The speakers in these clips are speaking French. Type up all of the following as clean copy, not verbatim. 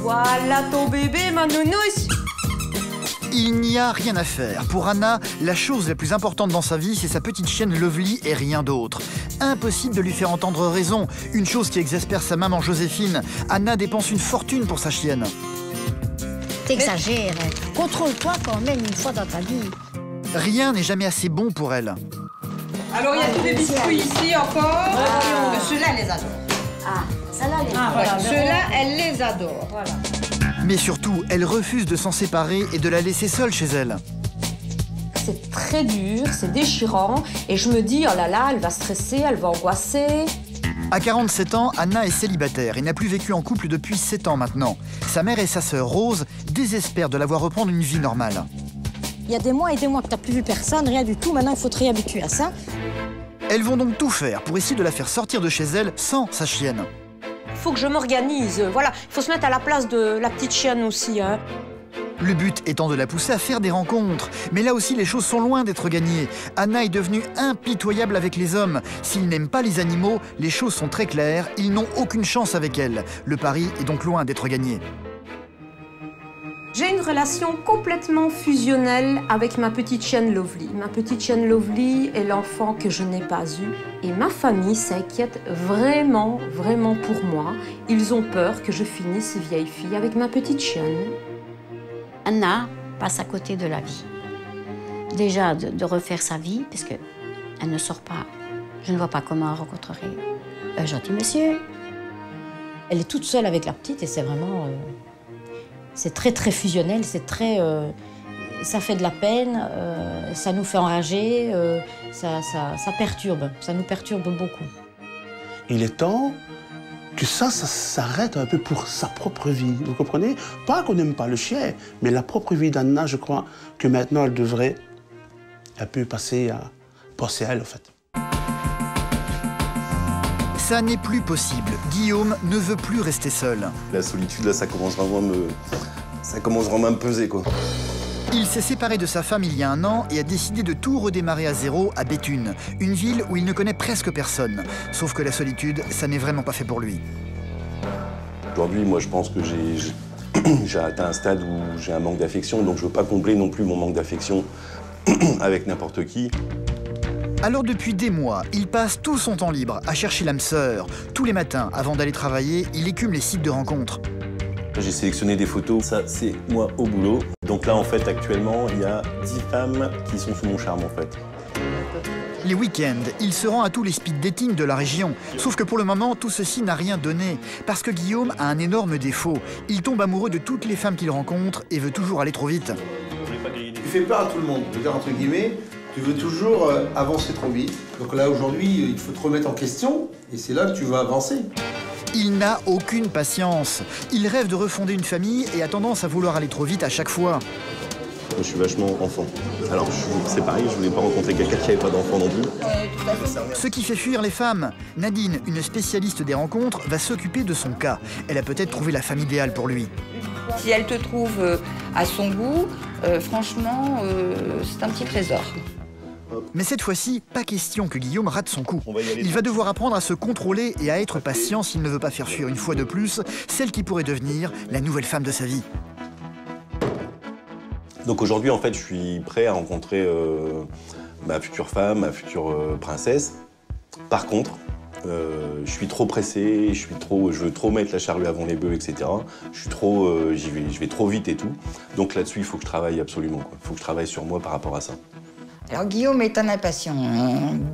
Voilà ton bébé, ma nounouche. Il n'y a rien à faire. Pour Anna, la chose la plus importante dans sa vie, c'est sa petite chienne Lovely et rien d'autre. Impossible de lui faire entendre raison, une chose qui exaspère sa maman Joséphine. Anna dépense une fortune pour sa chienne. T'exagères. Contrôle-toi quand même une fois dans ta vie. Rien n'est jamais assez bon pour elle. Alors, il y a tous les biscuits ici encore. Ceux-là, elle les adore. Ah, celle-là, elle les adore. Voilà, ceux-là, elle les adore. Voilà. Mais surtout, elle refuse de s'en séparer et de la laisser seule chez elle. C'est très dur, c'est déchirant. Et je me dis, oh là là, elle va stresser, elle va angoisser. À 47 ans, Anna est célibataire et n'a plus vécu en couple depuis 7 ans maintenant. Sa mère et sa sœur Rose désespèrent de la voir reprendre une vie normale. Il y a des mois et des mois que t'as plus vu personne, rien du tout. Maintenant, il faut te réhabituer à ça. Elles vont donc tout faire pour essayer de la faire sortir de chez elle sans sa chienne. Il faut que je m'organise, voilà. Il faut se mettre à la place de la petite chienne aussi, hein. Le but étant de la pousser à faire des rencontres. Mais là aussi, les choses sont loin d'être gagnées. Anna est devenue impitoyable avec les hommes. S'ils n'aiment pas les animaux, les choses sont très claires. Ils n'ont aucune chance avec elle. Le pari est donc loin d'être gagné. J'ai une relation complètement fusionnelle avec ma petite chienne Lovely. Ma petite chienne Lovely est l'enfant que je n'ai pas eu. Et ma famille s'inquiète vraiment, vraiment pour moi. Ils ont peur que je finisse vieille fille avec ma petite chienne. Anna passe à côté de la vie. Déjà, de refaire sa vie, parce qu'elle ne sort pas. Je ne vois pas comment elle rencontrerait un gentil monsieur. Elle est toute seule avec la petite et c'est vraiment... c'est très, très fusionnel, c'est très... ça fait de la peine, ça nous fait enrager, ça perturbe, ça nous perturbe beaucoup. Il est temps que ça s'arrête un peu pour sa propre vie, vous comprenez? Pas qu'on n'aime pas le chien, mais la propre vie d'Anna, je crois que maintenant, elle devrait un peu passer à penser à elle, en fait. Ça n'est plus possible. Guillaume ne veut plus rester seul. La solitude, là, ça commence vraiment à me peser, quoi. Il s'est séparé de sa femme il y a 1 an et a décidé de tout redémarrer à zéro à Béthune, une ville où il ne connaît presque personne. Sauf que la solitude, ça n'est vraiment pas fait pour lui. Aujourd'hui, moi, je pense que j'ai atteint un stade où j'ai un manque d'affection, donc je veux pas combler non plus mon manque d'affection avec n'importe qui. Alors depuis des mois, il passe tout son temps libre à chercher l'âme sœur. Tous les matins, avant d'aller travailler, il écume les sites de rencontres. J'ai sélectionné des photos, ça c'est moi au boulot. Donc là en fait actuellement il y a 10 femmes qui sont sous mon charme en fait. Les week-ends, il se rend à tous les speed dating de la région. Sauf que pour le moment, tout ceci n'a rien donné. Parce que Guillaume a un énorme défaut. Il tombe amoureux de toutes les femmes qu'il rencontre et veut toujours aller trop vite. Tu fais peur à tout le monde, je veux dire entre guillemets. Tu veux toujours avancer trop vite. Donc là aujourd'hui, il faut te remettre en question et c'est là que tu vas avancer. Il n'a aucune patience. Il rêve de refonder une famille et a tendance à vouloir aller trop vite à chaque fois. Moi, je suis vachement enfant. Alors, c'est pareil, je voulais pas rencontrer quelqu'un qui n'avait pas d'enfant non plus. Ce qui fait fuir les femmes. Nadine, une spécialiste des rencontres, va s'occuper de son cas. Elle a peut-être trouvé la femme idéale pour lui. Si elle te trouve à son goût, franchement, c'est un petit trésor. Mais cette fois-ci, pas question que Guillaume rate son coup. Il va devoir apprendre à se contrôler et à être patient s'il ne veut pas faire fuir une fois de plus celle qui pourrait devenir la nouvelle femme de sa vie. Donc aujourd'hui, en fait, je suis prêt à rencontrer ma future femme, ma future princesse. Par contre, je suis trop pressé, je veux trop mettre la charrue avant les bœufs, etc. Je vais trop vite et tout. Donc là-dessus, il faut que je travaille absolument, quoi. Il faut que je travaille sur moi par rapport à ça. Alors Guillaume est un impatient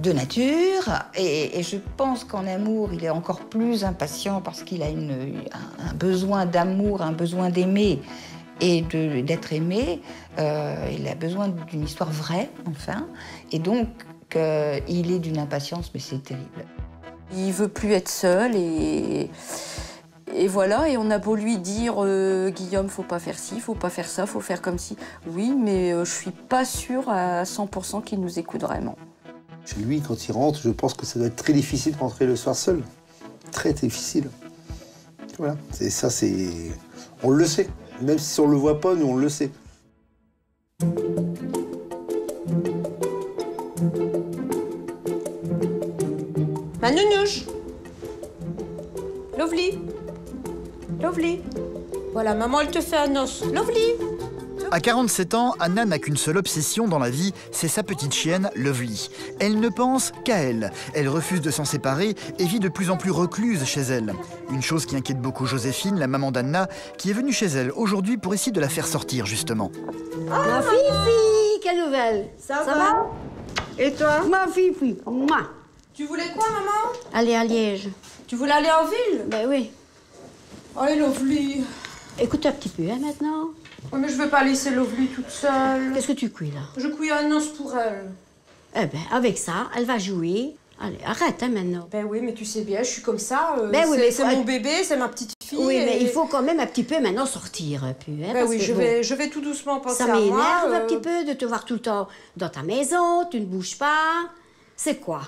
de nature et je pense qu'en amour, il est encore plus impatient parce qu'il a un besoin d'amour, un besoin d'aimer et d'être aimé. Il a besoin d'une histoire vraie, enfin. Et donc, il est d'une impatience, mais c'est terrible. Il veut plus être seul et voilà, et on a beau lui dire Guillaume, faut pas faire ci, faut pas faire ça, faut faire comme ci. Oui, mais je suis pas sûre à 100% qu'il nous écoute vraiment. Chez lui, quand il rentre, je pense que ça doit être très difficile de rentrer le soir seul. Très difficile. Voilà, ça c'est... On le sait. Même si on le voit pas, nous on le sait. Ma nounouche. Lovely. Lovely. Voilà, maman, elle te fait un os. Lovely. À 47 ans, Anna n'a qu'une seule obsession dans la vie, c'est sa petite chienne, Lovely. Elle ne pense qu'à elle. Elle refuse de s'en séparer et vit de plus en plus recluse chez elle. Une chose qui inquiète beaucoup Joséphine, la maman d'Anna, qui est venue chez elle aujourd'hui pour essayer de la faire sortir, justement. Ma Fifi, quelle nouvelle? Ça va? Et toi? Ma Fifi, moi. Tu voulais quoi, maman? Aller à Liège. Tu voulais aller en ville? Ben oui. Allez, Lovely. Écoute un petit peu, hein, maintenant. Oui, mais je vais pas laisser Lovely toute seule. Qu'est-ce que tu cuis, là? Je cuis un os pour elle. Eh ben, avec ça, elle va jouer. Allez, arrête, hein, maintenant. Ben oui, mais tu sais bien, je suis comme ça. Ben oui, mais c'est mon bébé, c'est ma petite fille. Oui, et... mais il faut quand même un petit peu maintenant sortir un peu. Hein, Ben oui, je vais tout doucement penser à moi. Ça m'énerve un petit peu de te voir tout le temps dans ta maison, tu ne bouges pas. C'est quoi?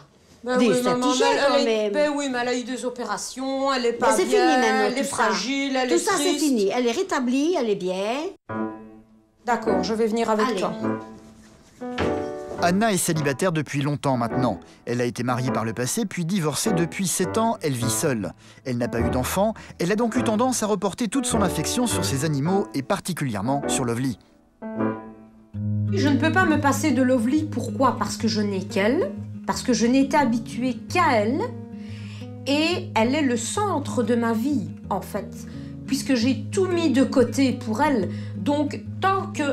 Ben Des oui, maman, quand même. Ben oui, mais elle a eu des opérations, elle est pas Ben, c'est bien, fini maintenant, elle est tout ça. fragile, elle est Tout ça, c'est triste. fini. Elle est rétablie, elle est bien. D'accord, je vais venir avec Allez. toi. Anna est célibataire depuis longtemps maintenant. Elle a été mariée par le passé, puis divorcée depuis 7 ans, elle vit seule. Elle n'a pas eu d'enfant, elle a donc eu tendance à reporter toute son affection sur ses animaux et particulièrement sur Lovely. Je ne peux pas me passer de Lovely, pourquoi? Parce que je n'ai qu'elle, parce que je n'ai été habituée qu'à elle, et elle est le centre de ma vie, en fait, puisque j'ai tout mis de côté pour elle. Donc, tant que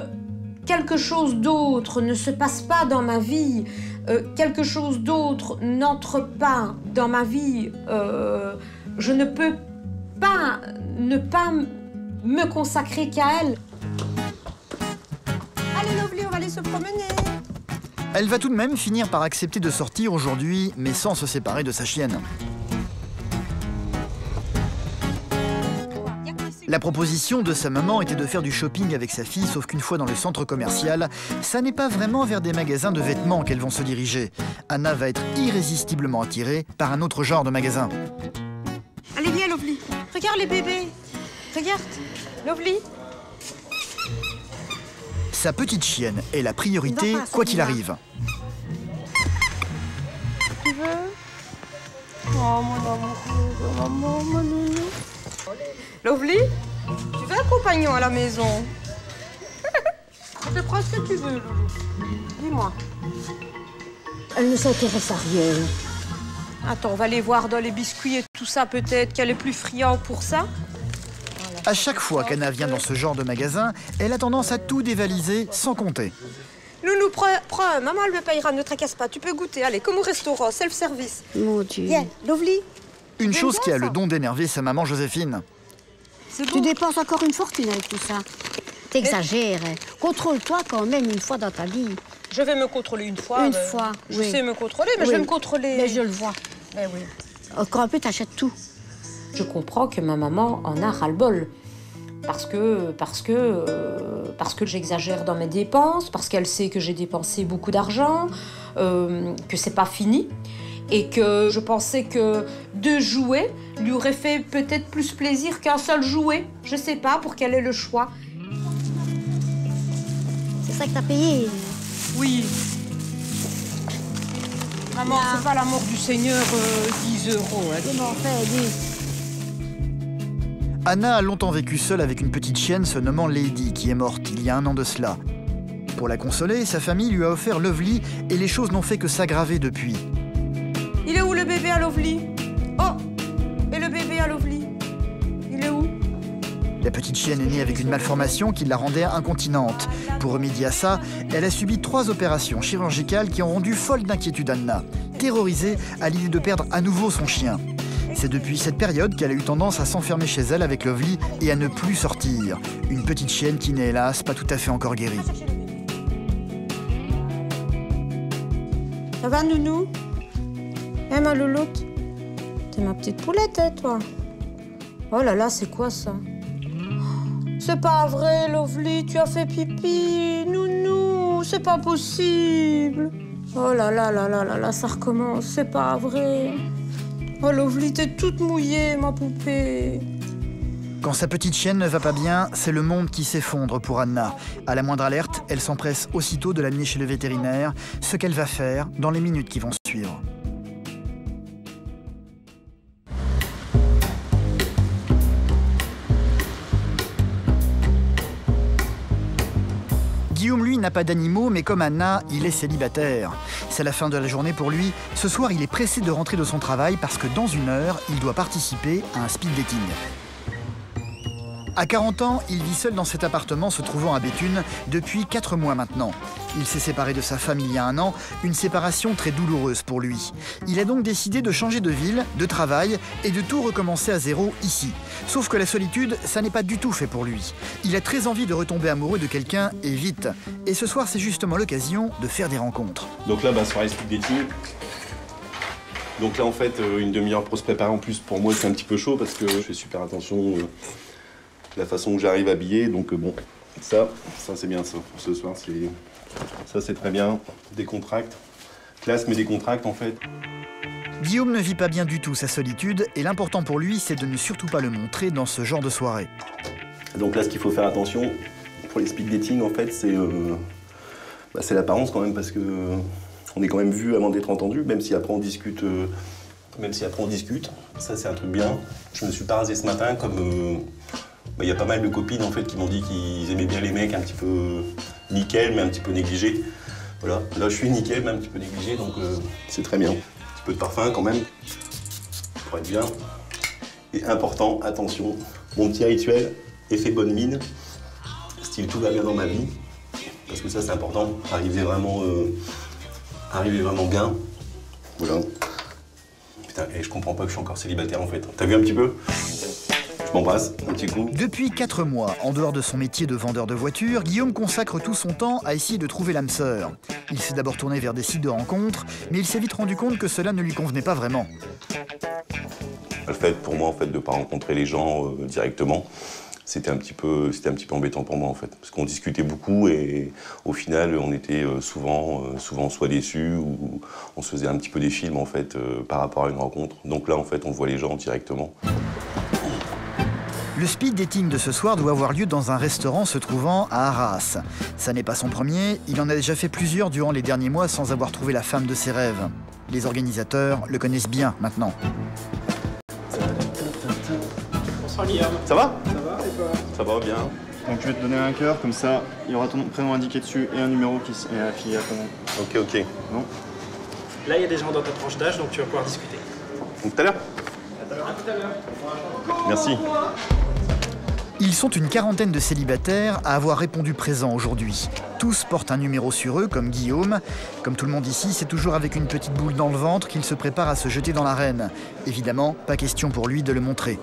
quelque chose d'autre ne se passe pas dans ma vie, quelque chose d'autre n'entre pas dans ma vie, je ne peux pas ne pas me consacrer qu'à elle. Allez, Lovely, on va aller se promener. Elle va tout de même finir par accepter de sortir aujourd'hui, mais sans se séparer de sa chienne. La proposition de sa maman était de faire du shopping avec sa fille, sauf qu'une fois dans le centre commercial, ça n'est pas vraiment vers des magasins de vêtements qu'elles vont se diriger. Anna va être irrésistiblement attirée par un autre genre de magasin. Allez, viens, Lovely. Regarde les bébés. Regarde, Lovely. Sa petite chienne est la priorité, quoi qu'il arrive. Tu veux? Oh, mon amour, maman, mon nounou. Lovely, tu veux un compagnon à la maison? Je te prends ce que tu veux, Loulou. Dis-moi. Elle ne s'intéresse à rien. Attends, on va aller voir dans les biscuits et tout ça, peut-être qu'elle est plus friande pour ça. À chaque fois qu'Anna vient dans ce genre de magasin, elle a tendance à tout dévaliser sans compter. Loulou, prends, maman, elle me payera, ne tracasse pas. Tu peux goûter, allez, comme au restaurant, self-service. Mon Dieu. Viens, Lovely. Une chose qui a le don d'énerver sa maman Joséphine. Tu dépenses encore une fortune avec tout ça. T'exagères. Hein. Contrôle-toi quand même une fois dans ta vie. Je vais me contrôler une fois. Une fois, Je oui. sais me contrôler, mais Oui. je vais me contrôler. Mais je le vois. Mais oui. Encore un peu, t'achètes tout. Je comprends que ma maman en a ras-le-bol. Parce que j'exagère dans mes dépenses, parce qu'elle sait que j'ai dépensé beaucoup d'argent, que c'est pas fini. Et que je pensais que 2 jouets lui auraient fait peut-être plus plaisir qu'un seul jouet. Je sais pas, pour qu'elle ait le choix. C'est ça que t'as payé. Oui. Maman, c'est pas l'amour du Seigneur, 10 €. Hein. Comment faire, dis. Anna a longtemps vécu seule avec une petite chienne se nommant Lady, qui est morte il y a 1 an de cela. Pour la consoler, sa famille lui a offert Lovely et les choses n'ont fait que s'aggraver depuis. Il est où le bébé à Lovely? Oh! Et le bébé à Lovely? Il est où? La petite chienne est née avec une malformation qui la rendait incontinente. Pour remédier à ça, elle a subi 3 opérations chirurgicales qui ont rendu folle d'inquiétude Anna, terrorisée à l'idée de perdre à nouveau son chien. C'est depuis cette période qu'elle a eu tendance à s'enfermer chez elle avec Lovely et à ne plus sortir. Une petite chienne qui n'est hélas pas tout à fait encore guérie. Ça va, nounou? Eh, ma louloute? T'es ma petite poulette, hein, toi? Oh là là, c'est quoi ça? C'est pas vrai, Lovely, tu as fait pipi. Nounou, c'est pas possible. Oh là là là là là là, ça recommence, c'est pas vrai. Oh, Lovely, t'es toute mouillée, ma poupée. Quand sa petite chienne ne va pas bien, c'est le monde qui s'effondre pour Anna. À la moindre alerte, elle s'empresse aussitôt de l'amener chez le vétérinaire, ce qu'elle va faire dans les minutes qui vont suivre. Guillaume, lui, n'a pas d'animaux, mais comme Anna, il est célibataire. C'est la fin de la journée pour lui. Ce soir, il est pressé de rentrer de son travail parce que dans 1 heure, il doit participer à un speed dating. À 40 ans, il vit seul dans cet appartement se trouvant à Béthune depuis 4 mois maintenant. Il s'est séparé de sa femme il y a 1 an, une séparation très douloureuse pour lui. Il a donc décidé de changer de ville, de travail et de tout recommencer à zéro ici. Sauf que la solitude, ça n'est pas du tout fait pour lui. Il a très envie de retomber amoureux de quelqu'un et vite. Et ce soir, c'est justement l'occasion de faire des rencontres. Donc là, soirée speed dating. Donc là, en fait, une demi-heure pour se préparer en plus, pour moi, c'est un petit peu chaud parce que je fais super attention la façon que j'arrive habillé. Donc bon, ça c'est bien ça. Pour ce soir, ça c'est très bien. Décontracte. Classe mais décontracte en fait. Guillaume ne vit pas bien du tout sa solitude et l'important pour lui, c'est de ne surtout pas le montrer dans ce genre de soirée. Donc là, ce qu'il faut faire attention pour les speed dating, en fait, c'est l'apparence quand même parce que on est quand même vu avant d'être entendu, même si après on discute. Ça, c'est un truc bien. Je me suis pas rasé ce matin comme. Il y a pas mal de copines en fait qui m'ont dit qu'ils aimaient bien les mecs un petit peu nickel mais un petit peu négligés. Voilà, là je suis nickel mais un petit peu négligé donc c'est très bien. Un petit peu de parfum quand même pour être bien. Et important, attention, mon petit rituel, effet bonne mine, style tout va bien dans ma vie. Parce que ça c'est important, arriver vraiment bien. Voilà. Putain, et je comprends pas que je suis encore célibataire en fait. T'as vu un petit peu ? Je m'embrasse, un petit coup. Depuis 4 mois, en dehors de son métier de vendeur de voitures, Guillaume consacre tout son temps à essayer de trouver l'âme sœur. Il s'est d'abord tourné vers des sites de rencontres, mais il s'est vite rendu compte que cela ne lui convenait pas vraiment. Le fait pour moi en fait, de ne pas rencontrer les gens directement, c'était un petit peu embêtant pour moi en fait. Parce qu'on discutait beaucoup et au final on était souvent soit déçus ou on se faisait un petit peu des films en fait par rapport à une rencontre. Donc là en fait on voit les gens directement. Le speed dating de ce soir doit avoir lieu dans un restaurant se trouvant à Arras. Ça n'est pas son premier, il en a déjà fait plusieurs durant les derniers mois sans avoir trouvé la femme de ses rêves. Les organisateurs le connaissent bien maintenant. Bonsoir Guillaume. Ça va ? Ça va et toi ? Ça va bien. Donc je vais te donner un cœur, comme ça il y aura ton prénom indiqué dessus et un numéro qui est affilié à ton nom. Ok. Bon. Là il y a des gens dans ta tranche d'âge donc tu vas pouvoir discuter. Donc tout à l'heure ? À tout à l'heure. Merci. Ils sont une quarantaine de célibataires à avoir répondu présent aujourd'hui. Tous portent un numéro sur eux, comme Guillaume. Comme tout le monde ici, c'est toujours avec une petite boule dans le ventre qu'il se prépare à se jeter dans l'arène. Évidemment, pas question pour lui de le montrer.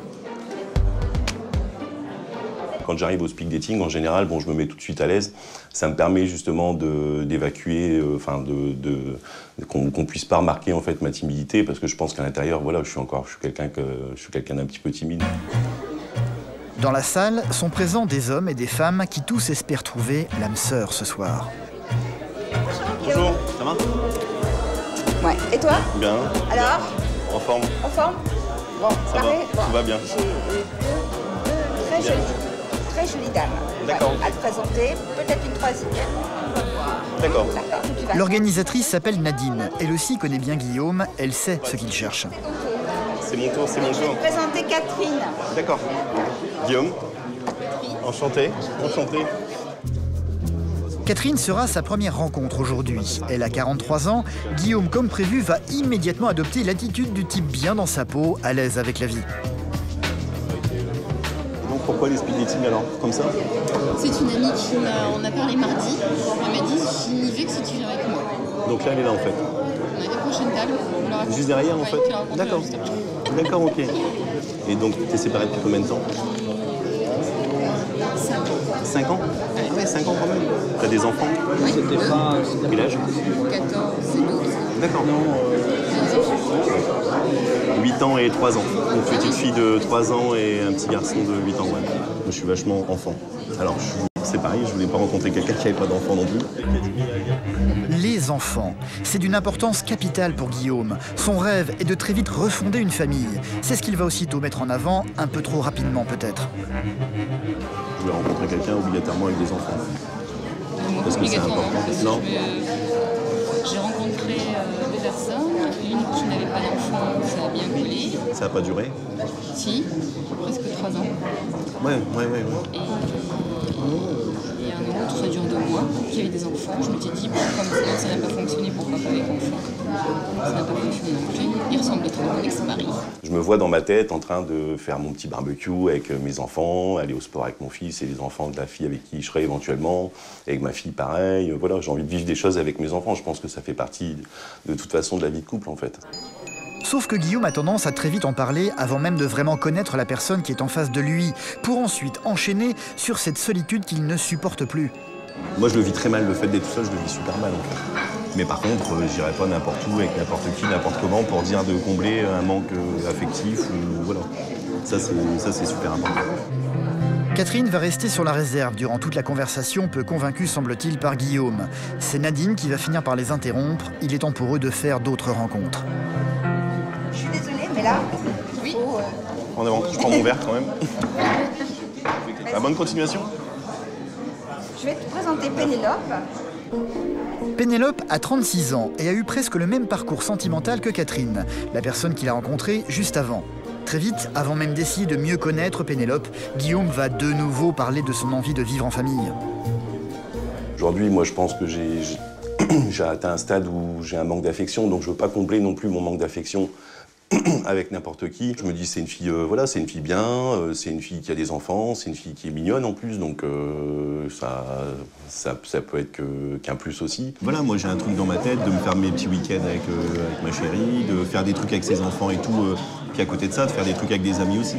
Quand j'arrive au speed dating, en général, je me mets tout de suite à l'aise. Ça me permet justement d'évacuer, qu'on puisse pas remarquer en fait ma timidité, parce que je pense qu'à l'intérieur, voilà, je suis quelqu'un d'un petit peu timide. Dans la salle sont présents des hommes et des femmes qui tous espèrent trouver l'âme sœur ce soir. Bonjour, ça va ? Ouais. Et toi ? Bien. Alors ? En forme ? En forme ? Bon, Ça pareil. va, tout va bien. J'ai deux très jolies dames. D'accord. À te présenter, peut-être une troisième. D'accord. D'accord, tu vas. L'organisatrice s'appelle Nadine. Elle aussi connaît bien Guillaume, elle sait ce qu'il cherche. C'est mon tour, c'est mon Je vais tour. te présenter Catherine. D'accord. Guillaume. Enchanté. Catherine sera sa première rencontre aujourd'hui. Elle a 43 ans. Guillaume, comme prévu, va immédiatement adopter l'attitude du type bien dans sa peau, à l'aise avec la vie. Donc pourquoi les speed dating alors ? Comme ça ? C'est une amie qui on a parlé mardi. Elle m'a dit je n'y vais que si tu viens avec moi. Donc là elle est là en fait. On a des prochaines tables. On leur a Juste derrière en fait ? D'accord. Juste après. D'accord, ok. Et donc t'es séparé depuis combien de temps ? 5 ans ? Ouais, 5 ans quand même. T'as des enfants ? Oui. Quel âge ? 14 et 12. D'accord. 8 ans et 3 ans. Une petite fille de 3 ans et un petit garçon de 8 ans, ouais. Je suis vachement enfant. Alors, c'est pareil, je voulais pas rencontrer quelqu'un qui n'avait pas d'enfant non plus. Les enfants, c'est d'une importance capitale pour Guillaume. Son rêve est de très vite refonder une famille. C'est ce qu'il va aussitôt mettre en avant, un peu trop rapidement peut-être. Je voulais rencontrer quelqu'un obligatoirement avec des enfants. Parce que c'est important. Non. J'ai rencontré deux personnes, une qui n'avait pas d'enfant, ça a bien collé. Ça n'a pas duré ? Si, presque 3 ans. Ouais. Et un autre, ça dure 2 mois. qu'il y avait des enfants. Je m'étais dit, bon, comme ça n'a pas fonctionné, pourquoi pas avec enfants? Ça n'a pas fonctionné non plus. Il ressemble trop à mon ex-mari. Je me vois dans ma tête en train de faire mon petit barbecue avec mes enfants, aller au sport avec mon fils et les enfants de la fille avec qui je serai éventuellement, avec ma fille pareil. Voilà, j'ai envie de vivre des choses avec mes enfants. Je pense que ça fait partie de toute façon de la vie de couple en fait. Sauf que Guillaume a tendance à très vite en parler avant même de vraiment connaître la personne qui est en face de lui, pour ensuite enchaîner sur cette solitude qu'il ne supporte plus. Moi je le vis très mal, le fait d'être tout seul, je le vis super mal en fait. Mais par contre, j'irai pas n'importe où, avec n'importe qui, n'importe comment, pour dire de combler un manque affectif, ou voilà. Ça c'est super important. Catherine va rester sur la réserve durant toute la conversation, peu convaincue semble-t-il par Guillaume. C'est Nadine qui va finir par les interrompre, il est temps pour eux de faire d'autres rencontres. Je suis désolée, mais là, oui. En avant, je prends mon verre quand même. Bonne continuation. Je vais te présenter Pénélope. Pénélope a 36 ans et a eu presque le même parcours sentimental que Catherine, la personne qu'il a rencontrée juste avant. Très vite, avant même d'essayer de mieux connaître Pénélope, Guillaume va de nouveau parler de son envie de vivre en famille. Aujourd'hui, moi je pense que j'ai atteint un stade où j'ai un manque d'affection, donc je veux pas combler non plus mon manque d'affection avec n'importe qui. Je me dis c'est une fille, voilà, c'est une fille bien, c'est une fille qui a des enfants, c'est une fille qui est mignonne en plus, donc ça peut être qu'un plus aussi. Voilà, moi j'ai un truc dans ma tête de me faire mes petits week-ends avec ma chérie, de faire des trucs avec ses enfants et tout, puis à côté de ça, de faire des trucs avec des amis aussi.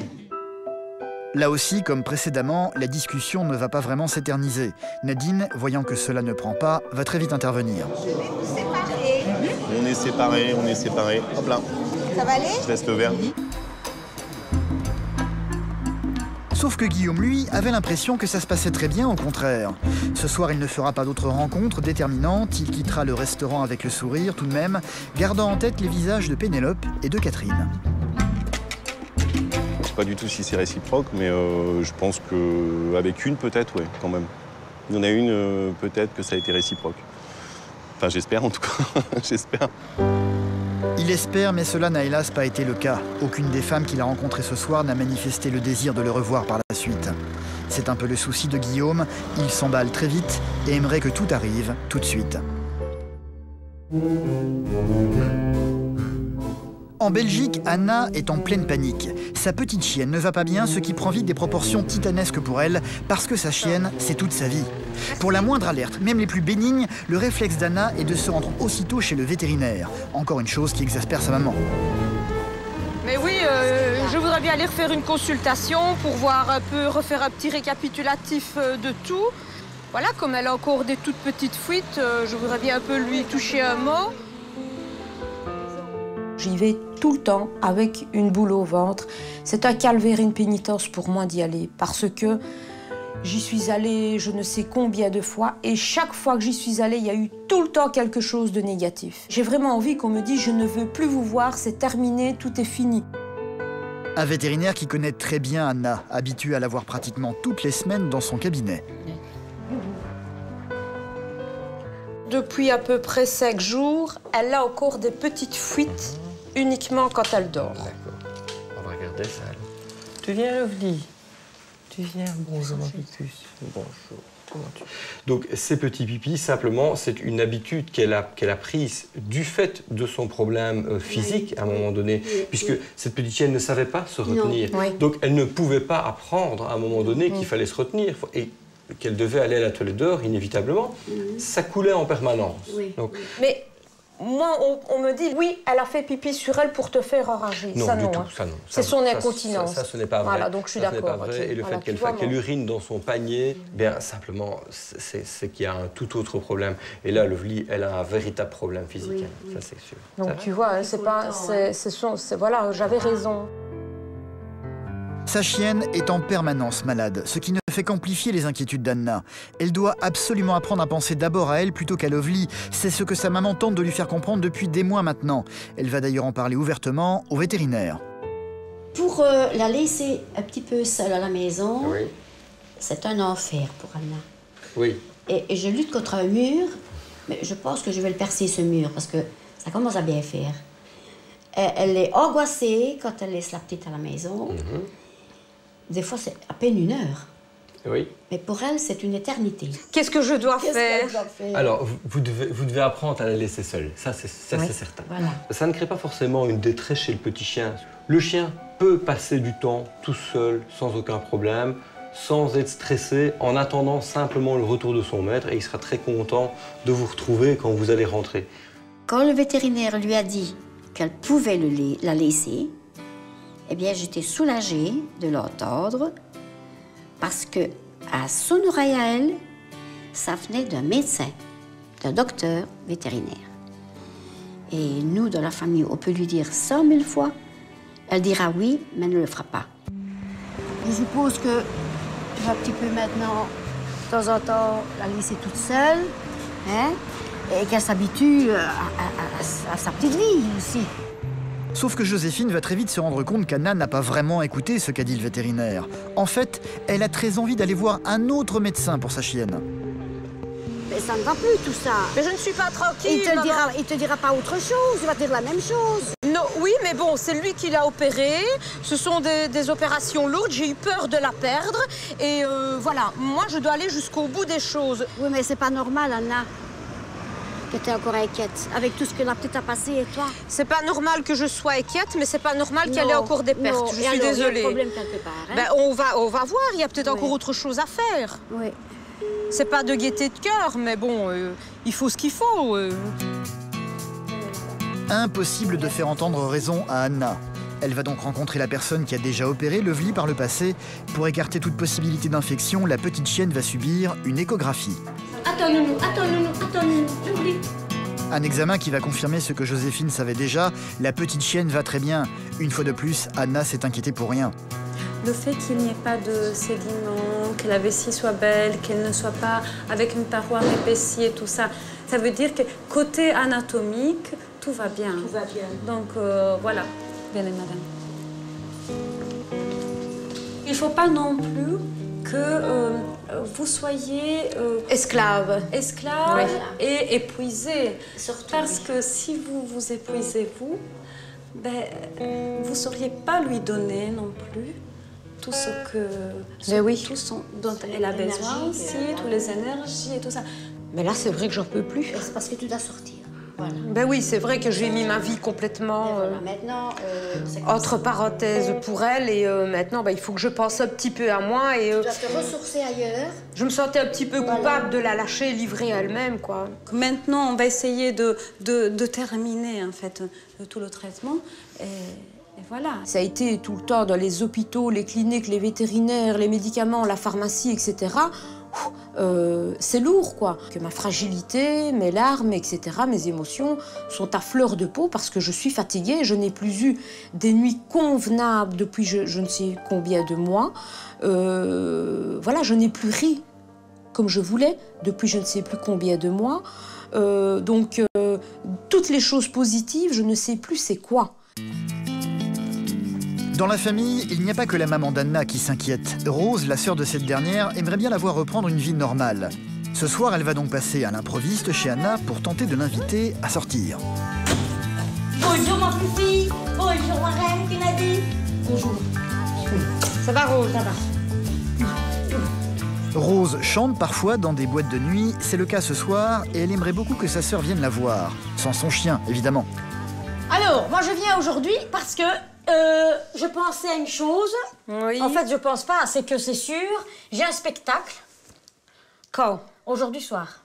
Là aussi, comme précédemment, la discussion ne va pas vraiment s'éterniser. Nadine, voyant que cela ne prend pas, va très vite intervenir. Je vais vous séparer. On est séparés. Hop là. Ça va aller? Je laisse le verre. Sauf que Guillaume, lui, avait l'impression que ça se passait très bien, au contraire. Ce soir, il ne fera pas d'autres rencontres déterminantes, il quittera le restaurant avec le sourire tout de même, gardant en tête les visages de Pénélope et de Catherine. Je sais pas du tout si c'est réciproque, mais je pense qu'avec une, peut-être, ouais, quand même. Il y en a une, peut-être que ça a été réciproque. Enfin, j'espère en tout cas, j'espère. Il espère, mais cela n'a hélas pas été le cas. Aucune des femmes qu'il a rencontrées ce soir n'a manifesté le désir de le revoir par la suite. C'est un peu le souci de Guillaume, il s'emballe très vite et aimerait que tout arrive tout de suite. En Belgique, Anna est en pleine panique. Sa petite chienne ne va pas bien, ce qui prend vite des proportions titanesques pour elle, parce que sa chienne, c'est toute sa vie. Pour la moindre alerte, même les plus bénignes, le réflexe d'Anna est de se rendre aussitôt chez le vétérinaire. Encore une chose qui exaspère sa maman. Mais oui, je voudrais bien aller refaire une consultation pour voir un peu, refaire un petit récapitulatif de tout. Voilà, comme elle a encore des toutes petites fuites, je voudrais bien un peu lui toucher un mot. J'y vais tout le temps avec une boule au ventre. C'est un calvaire, une pénitence pour moi d'y aller parce que j'y suis allée je ne sais combien de fois et chaque fois que j'y suis allée, il y a eu tout le temps quelque chose de négatif. J'ai vraiment envie qu'on me dise « je ne veux plus vous voir, c'est terminé, tout est fini ». Un vétérinaire qui connaît très bien Anna, habitué à la voir pratiquement toutes les semaines dans son cabinet. Depuis à peu près 5 jours, elle a encore des petites fuites uniquement quand elle dort. D'accord. On va regarder ça. Tu viens, Lovely? Tu viens? Bonjour, ma pipus. Bonjour. Comment tu... Donc, ces petits pipis, simplement, c'est une habitude qu'elle a prise du fait de son problème physique, à un moment donné, puisque cette petite chienne ne savait pas se retenir. Oui. Donc, elle ne pouvait pas apprendre, à un moment donné, qu'il fallait se retenir. Et qu'elle devait aller à la toilette dehors, inévitablement, ça coulait en permanence. Oui. Donc, Mais moi, on me dit, oui, elle a fait pipi sur elle pour te faire enrager. non, ça, du non, tout, hein. ça non. C'est son incontinence. Ça, ce n'est pas vrai. Voilà, donc je suis Ça, ce n'est d'accord. pas vrai. Okay. Et le Voilà, fait qu'elle urine dans son panier, bien simplement, c'est qu'il y a un tout autre problème. Et là, Lovely, elle a un véritable problème physique, Oui, hein. Ça c'est sûr. Donc Ça tu vois, hein, c'est pas, voilà, j'avais raison. Sa chienne est en permanence malade, ce qui ne fait qu'amplifier les inquiétudes d'Anna. Elle doit absolument apprendre à penser d'abord à elle plutôt qu'à Lovely. C'est ce que sa maman tente de lui faire comprendre depuis des mois maintenant. Elle va d'ailleurs en parler ouvertement au vétérinaire. Pour la laisser un petit peu seule à la maison, Oui. c'est un enfer pour Anna. Oui. Et je lutte contre un mur, mais je pense que je vais le percer, ce mur, parce que ça commence à bien faire. Elle est angoissée quand elle laisse la petite à la maison. Des fois, c'est à peine 1 heure. Oui. Mais pour elle, c'est une éternité. Qu'est-ce que je dois faire? Alors, vous devez apprendre à la laisser seule. Ça, c'est certain. Voilà. Ça ne crée pas forcément une détresse chez le petit chien. Le chien peut passer du temps tout seul, sans aucun problème, sans être stressé, en attendant simplement le retour de son maître, et il sera très content de vous retrouver quand vous allez rentrer. Quand le vétérinaire lui a dit qu'elle pouvait la laisser, eh bien, j'étais soulagée de l'entendre, parce que à son oreille à elle, ça venait d'un médecin, d'un docteur vétérinaire. Et nous, dans la famille, on peut lui dire 100 000 fois, elle dira oui, mais elle ne le fera pas. Je suppose que je vais un petit peu maintenant, de temps en temps, la laisser toute seule, hein, et qu'elle s'habitue à sa petite vie aussi. Sauf que Joséphine va très vite se rendre compte qu'Anna n'a pas vraiment écouté ce qu'a dit le vétérinaire. En fait, elle a très envie d'aller voir un autre médecin pour sa chienne. Mais ça ne va plus, tout ça. Mais je ne suis pas tranquille, Il te dira pas autre chose, il va te dire la même chose. Non, oui, mais bon, c'est lui qui l'a opérée. Ce sont des opérations lourdes. J'ai eu peur de la perdre. Et voilà, moi, je dois aller jusqu'au bout des choses. Oui, mais c'est pas normal, Anna, que tu es encore inquiète, avec tout ce que la petite a passé et toi. C'est pas normal que je sois inquiète, mais c'est pas normal qu'elle ait encore des pertes. Non. Je suis désolée. Il y a un problème quelque part. Hein? Ben, on va voir, il y a peut-être encore autre chose à faire. Oui. C'est pas de gaieté de cœur, mais bon, il faut ce qu'il faut. Impossible de faire entendre raison à Anna. Elle va donc rencontrer la personne qui a déjà opéré Lovely par le passé. Pour écarter toute possibilité d'infection, la petite chienne va subir une échographie. Attends, nounou, Lovely. Un examen qui va confirmer ce que Joséphine savait déjà. La petite chienne va très bien. Une fois de plus, Anna s'est inquiétée pour rien. Le fait qu'il n'y ait pas de sédiments, que la vessie soit belle, qu'elle ne soit pas avec une paroi épaissie et tout ça, ça veut dire que côté anatomique, tout va bien. Tout va bien. Donc voilà, venez madame. Il ne faut pas non plus que vous soyez esclave et épuisé. Surtout, parce que si vous vous épuisez, vous ne sauriez pas lui donner non plus tout ce dont elle a besoin aussi, toutes les énergies et tout ça. Mais là, c'est vrai que j'en peux plus. C'est parce que tu dois sortir. Voilà. Ben oui, c'est vrai que j'ai mis ma vie complètement maintenant, entre parenthèses pour elle. Et maintenant, il faut que je pense un petit peu à moi. Et, tu dois te ressourcer ailleurs. Je me sentais un petit peu coupable de la lâcher livrée à elle-même, quoi. Maintenant, on va essayer de terminer, en fait, tout le traitement. Et voilà. Ça a été tout le temps dans les hôpitaux, les cliniques, les vétérinaires, les médicaments, la pharmacie, etc. C'est lourd, quoi. Que ma fragilité, mes larmes, etc., mes émotions sont à fleur de peau parce que je suis fatiguée. Je n'ai plus eu des nuits convenables depuis je ne sais combien de mois. Voilà, je n'ai plus ri comme je voulais depuis je ne sais plus combien de mois. Donc, toutes les choses positives, je ne sais plus c'est quoi. Dans la famille, il n'y a pas que la maman d'Anna qui s'inquiète. Rose, la sœur de cette dernière, aimerait bien la voir reprendre une vie normale. Ce soir, elle va donc passer à l'improviste chez Anna pour tenter de l'inviter à sortir. Bonjour ma fille. Bonjour ma reine, qui m'a dit. Bonjour. Ça va, Rose? Ça va. Rose chante parfois dans des boîtes de nuit. C'est le cas ce soir et elle aimerait beaucoup que sa sœur vienne la voir. Sans son chien, évidemment. Alors, moi je viens aujourd'hui parce que je pensais à une chose. Oui. En fait, je pense pas, c'est que c'est sûr. J'ai un spectacle. Quand? Aujourd'hui soir.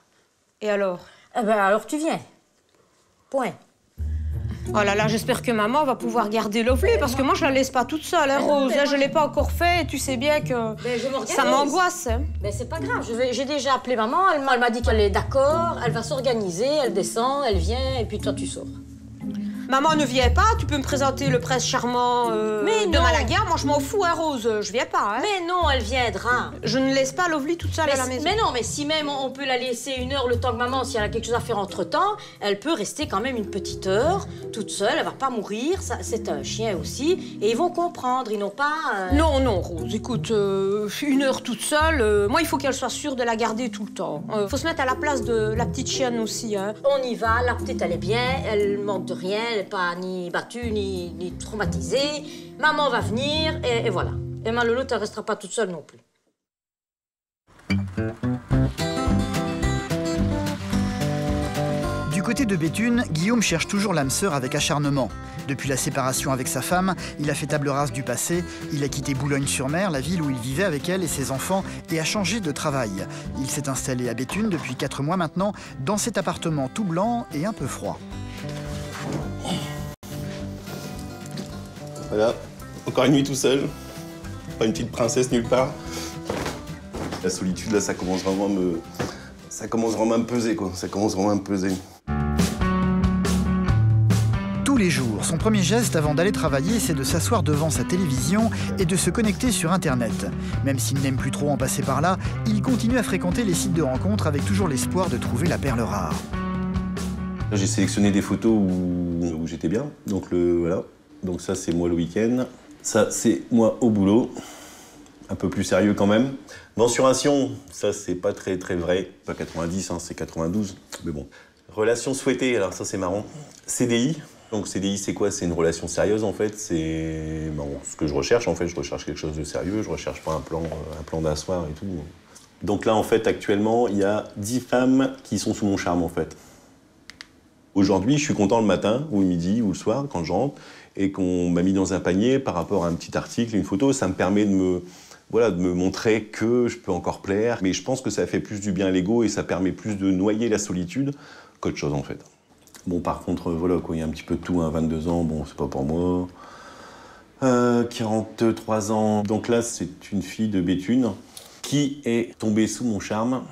Et alors? Eh ben alors tu viens. Point. Oh là là, j'espère que maman va pouvoir garder Lovely parce que moi je la laisse pas toute seule, hein, Rose. Là, je l'ai pas encore fait et tu sais bien que ça m'angoisse. Hein. Ben c'est pas grave, j'ai déjà appelé maman, elle m'a dit qu'elle est d'accord, elle va s'organiser, elle descend, elle vient et puis toi tu sors. Maman ne vient pas, tu peux me présenter le prince charmant de Malaga. Moi, je m'en fous, hein, Rose, je viens pas. Hein. Mais non, elle viendra. Je ne laisse pas Lovely toute seule à la maison. Mais non, mais si même on peut la laisser 1 heure le temps que maman, si elle a quelque chose à faire entre-temps, elle peut rester quand même une petite heure, toute seule, elle va pas mourir, c'est un chien aussi, et ils vont comprendre, ils n'ont pas... Non, non, Rose, écoute, 1 heure toute seule, moi, il faut qu'elle soit sûre de la garder tout le temps. Faut se mettre à la place de la petite chienne aussi, hein. On y va, la petite, elle est bien, elle manque de rien, elle n'est pas ni battue, ni traumatisée. Maman va venir, et voilà. Et Malolo, tu ne resteras pas toute seule non plus. Du côté de Béthune, Guillaume cherche toujours l'âme sœur avec acharnement. Depuis la séparation avec sa femme, il a fait table rase du passé, il a quitté Boulogne-sur-Mer, la ville où il vivait avec elle et ses enfants, et a changé de travail. Il s'est installé à Béthune depuis 4 mois maintenant, dans cet appartement tout blanc et un peu froid. Voilà, encore une nuit tout seul, pas une petite princesse nulle part. La solitude, là, ça commence vraiment à me peser, quoi. Ça commence vraiment à me peser. Tous les jours, son premier geste avant d'aller travailler, c'est de s'asseoir devant sa télévision et de se connecter sur Internet. Même s'il n'aime plus trop en passer par là, il continue à fréquenter les sites de rencontres avec toujours l'espoir de trouver la perle rare. J'ai sélectionné des photos où j'étais bien, donc voilà. Donc ça, c'est moi le week-end. Ça, c'est moi au boulot. Un peu plus sérieux quand même. Mensuration, ça, c'est pas très vrai. Pas 90, hein, c'est 92, mais bon. Relation souhaitée, alors ça, c'est marrant. CDI. Donc CDI, c'est quoi? C'est une relation sérieuse, en fait. C'est ce que je recherche, en fait. Je recherche quelque chose de sérieux. Je recherche pas un plan d'asseoir et tout. Donc là, en fait, actuellement, il y a 10 femmes qui sont sous mon charme, en fait. Aujourd'hui, je suis content le matin, ou le midi, ou le soir, quand je rentre, et qu'on m'a mis dans un panier par rapport à un petit article, une photo. Ça me permet de me montrer que je peux encore plaire. Mais je pense que ça fait plus du bien à l'ego et ça permet plus de noyer la solitude qu'autre chose, en fait. Bon, par contre, voilà, quoi, il y a un petit peu de tout, hein, 22 ans, bon, c'est pas pour moi. 43 ans. Donc là, c'est une fille de Béthune qui est tombée sous mon charme.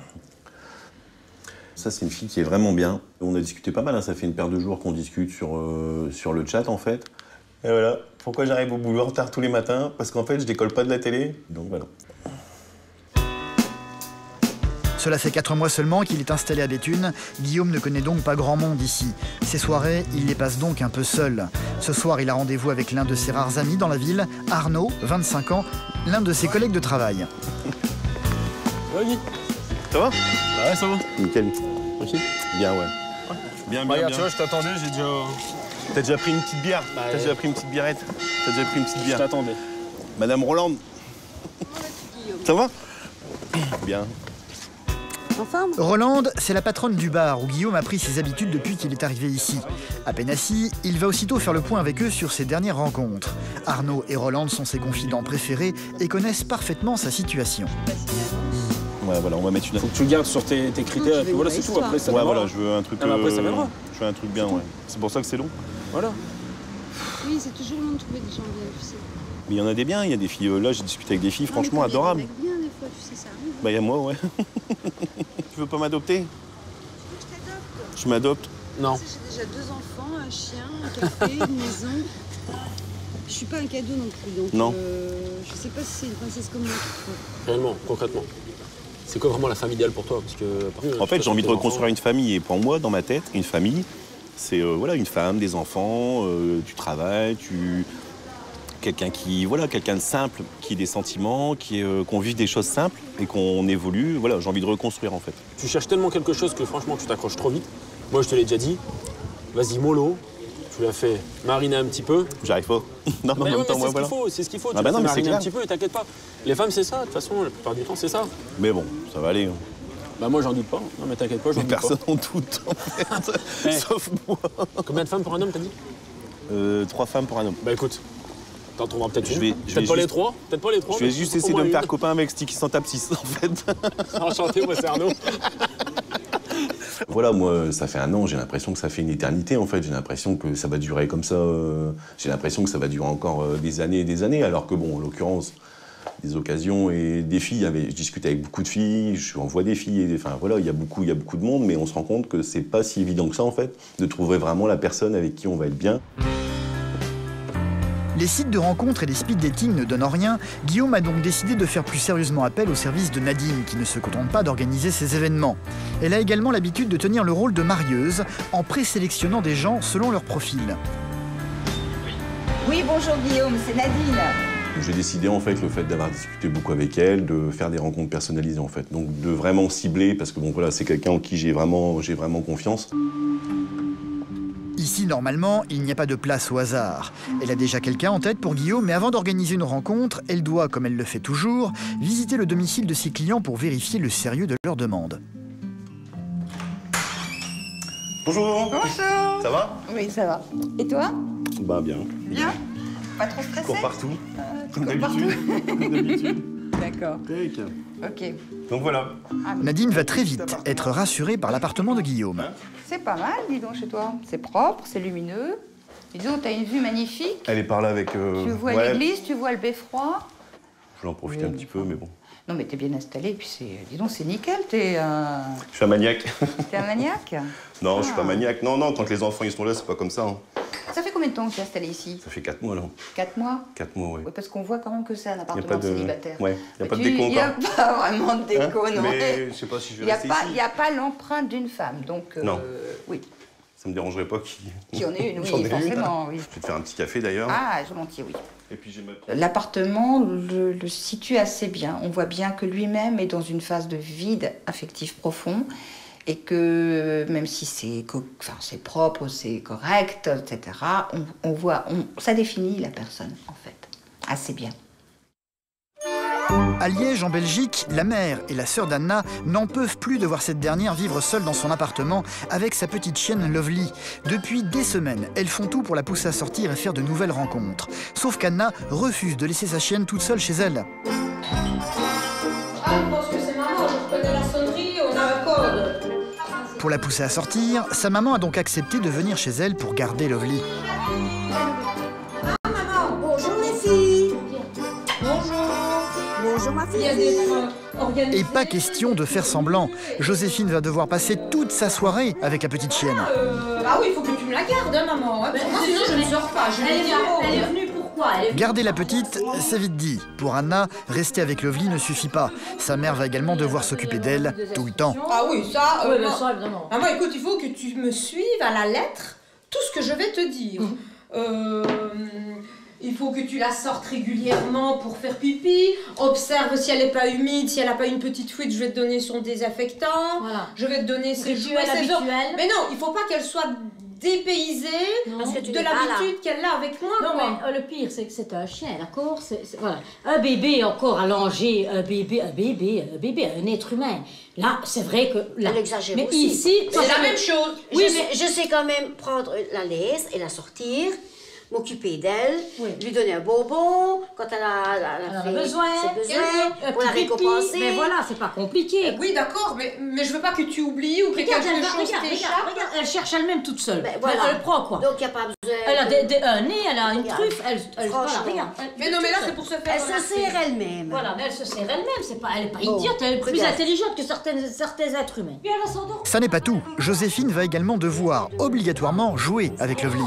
Ça, c'est une fille qui est vraiment bien. On a discuté pas mal, hein, ça fait une paire de jours qu'on discute sur le chat, en fait. Et voilà, pourquoi j'arrive au boulot en retard tous les matins? Parce qu'en fait, je décolle pas de la télé, donc voilà. Cela fait 4 mois seulement qu'il est installé à Béthune. Guillaume ne connaît donc pas grand monde ici. Ses soirées, il les passe donc un peu seul. Ce soir, il a rendez-vous avec l'un de ses rares amis dans la ville, Arnaud, 25 ans, l'un de ses collègues de travail. Ouais, ça va? Ouais, ça va. Nickel. Tranquille? Bien, ouais. Bien, regarde, tu vois, je t'attendais, j'ai déjà... T'as déjà pris une petite bière? T'as déjà pris une petite biérette? T'as déjà pris une petite bière? Je t'attendais. Madame Roland. Ça va? Bien. Rolande, c'est la patronne du bar où Guillaume a pris ses habitudes depuis qu'il est arrivé ici. À peine assis, il va aussitôt faire le point avec eux sur ses dernières rencontres. Arnaud et Rolande sont ses confidents préférés et connaissent parfaitement sa situation. Ouais, voilà, on va mettre une... Faut que tu gardes sur tes critères, et puis voilà, c'est tout. Après, ça ouais, voilà, je veux un truc... après, ça viendra. Je veux un truc bien, ouais. C'est pour ça que c'est long. Voilà. Oui, c'est toujours long de trouver des gens bien, tu sais. Mais il y en a des biens, il y a des filles... Là, j'ai discuté avec des filles, franchement, adorables. Il y a des fois, tu sais, ça arrive. Bah, il y a moi, ouais. Tu veux pas m'adopter? Je t'adopte. Je m'adopte? Non. Tu sais, j'ai déjà 2 enfants, un chien, un café, une maison. Je suis pas un cadeau non plus, donc... Non. Je sais pas si c'est une princesse comme moi. Réellement, concrètement. C'est quoi vraiment la famille idéale pour toi? Parce que, en fait, j'ai envie de reconstruire une famille. Et pour moi, dans ma tête, une famille, c'est voilà, une femme, des enfants, du travail, quelqu'un de simple, qui ait des sentiments, qu'on vive des choses simples et qu'on évolue. Voilà, j'ai envie de reconstruire, en fait. Tu cherches tellement quelque chose que franchement, tu t'accroches trop vite. Moi, je te l'ai déjà dit. Vas-y, mollo. Tu l'as fait mariner un petit peu. J'arrive pas. Non, mais en même temps, moi, voilà. C'est ce qu'il faut. Ah bah non, mais c'est clair. Un petit peu et t'inquiète pas. Les femmes, c'est ça. De toute façon, la plupart du temps, c'est ça. Mais bon, ça va aller. Bah moi, j'en doute pas. Non, mais t'inquiète pas, j'en doute pas. Personne en doute, en fait. Sauf moi. Combien de femmes pour un homme, t'as dit 3 femmes pour un homme. Bah écoute, t'en trouveras peut-être une. Peut-être pas les 3. Peut-être pas les 3. Je vais juste essayer de me faire copain avec Sticky sans tape 6, en fait. Enchanté, moi, c'est Arnaud. Voilà, moi, ça fait 1 an, j'ai l'impression que ça fait une éternité, en fait. J'ai l'impression que ça va durer comme ça. J'ai l'impression que ça va durer encore des années et des années, alors que, bon, en l'occurrence, des occasions et des filles. Je discute avec beaucoup de filles, je envoie des filles, enfin, voilà, il y a beaucoup de monde, mais on se rend compte que c'est pas si évident que ça, en fait, de trouver vraiment la personne avec qui on va être bien. Les sites de rencontres et les speed dating ne donnant rien, Guillaume a donc décidé de faire plus sérieusement appel au service de Nadine, qui ne se contente pas d'organiser ces événements. Elle a également l'habitude de tenir le rôle de marieuse, en présélectionnant des gens selon leur profil. Oui, bonjour Guillaume, c'est Nadine. J'ai décidé, en fait, le fait d'avoir discuté beaucoup avec elle, de faire des rencontres personnalisées, en fait. Donc, de vraiment cibler, parce que, bon, voilà, c'est quelqu'un en qui j'ai vraiment confiance. Ici, normalement, il n'y a pas de place au hasard. Elle a déjà quelqu'un en tête pour Guillaume, mais avant d'organiser une rencontre, elle doit, comme elle le fait toujours, visiter le domicile de ses clients pour vérifier le sérieux de leur demande. Bonjour. Bonjour. Ça va? Oui, ça va. Et toi? Bah bien. Bien. Pas trop stressé? Cours partout. Comme cours partout. d'habitude. D'accord. Ok. Donc voilà. Nadine va très vite être rassurée par l'appartement de Guillaume. C'est pas mal, dis donc, chez toi. C'est propre, c'est lumineux. Dis donc, t'as une vue magnifique. Elle est par là avec... Tu vois l'église, tu vois le beffroi. Je vais en profiter un petit peu, mais bon. Non, mais t'es bien installé, et puis dis donc, c'est nickel, t'es un... Je suis un maniaque. T'es un maniaque? Non, je suis pas maniaque. Non, non, tant que les enfants ils sont là, c'est pas comme ça. Hein. Ça fait combien de temps que tu es installé ici? Ça fait 4 mois, là. 4 mois? 4 mois, oui. Ouais, parce qu'on voit quand même que c'est un appartement célibataire. Ouais, il n'y a pas de déco encore. Il n'y a pas vraiment de déco, non. Mais je sais pas si je vais rester ici. Il n'y a pas l'empreinte d'une femme, donc... Non. Oui. Ça me dérangerait pas qu'il y en ait une, oui, forcément, oui. Je vais te faire un petit café, d'ailleurs. Ah, volontiers, oui. Et puis j'ai L'appartement le situe assez bien. On voit bien que lui-même est dans une phase de vide affectif profond et que même si c'est propre, c'est correct, etc., ça définit la personne, en fait, assez bien. À Liège, en Belgique, la mère et la sœur d'Anna n'en peuvent plus de voir cette dernière vivre seule dans son appartement avec sa petite chienne Lovely. Depuis des semaines, elles font tout pour la pousser à sortir et faire de nouvelles rencontres. Sauf qu'Anna refuse de laisser sa chienne toute seule chez elle. Ah, je pense que c'est maman, je reconnais la sonnerie, on a un code. Pour la pousser à sortir, sa maman a donc accepté de venir chez elle pour garder Lovely. Ah, maman, bonjour les filles. Bonjour. Bonjour ma fille. Il y a des organisés. Et pas question de faire semblant. Joséphine va devoir passer toute sa soirée avec la petite chienne. Ah oui, il faut que tu me la gardes, hein, maman. Ouais, moi, sinon, je ne sors pas. Elle est venue pourquoi? Garder la petite, c'est vite dit. Pour Anna, rester avec Lovely ne suffit pas. Sa mère va également devoir s'occuper d'elle tout le temps. Ah oui, ça, évidemment. Maman, écoute, il faut que tu me suives à la lettre tout ce que je vais te dire. Il faut que tu la sortes régulièrement pour faire pipi. Observe si elle n'est pas humide, si elle n'a pas une petite fuite, je vais te donner son désinfectant. Voilà. Je vais te donner ses jouets, ses os. Mais non, il ne faut pas qu'elle soit dépaysée de l'habitude qu'elle a avec moi. Non, mais le pire, c'est que c'est un chien, d'accord? Voilà. Un bébé encore allongé, un bébé, un être humain. Là, c'est vrai que... Là, elle exagère mais aussi. Ici, c'est la même chose. Oui, je sais quand même prendre la laisse et la sortir, m'occuper d'elle, lui donner un bonbon quand elle a fait besoin, pour la récompenser. Mais voilà, c'est pas compliqué. Oui, d'accord, mais je veux pas que tu oublies ou que quelque chose t'échappe. Regarde, elle cherche elle-même toute seule. Ben, voilà. Elle prend quoi? Donc il n'y a pas besoin... Elle a un nez, elle a une truffe, voilà, regarde. Mais non, mais là, c'est pour se faire elle se sert elle-même. Voilà, mais elle se sert elle-même, elle est pas idiote, elle est plus intelligente que certains êtres humains. Puis elle va s'endormir. Ça n'est pas tout. Joséphine va également devoir obligatoirement jouer avec Lovely.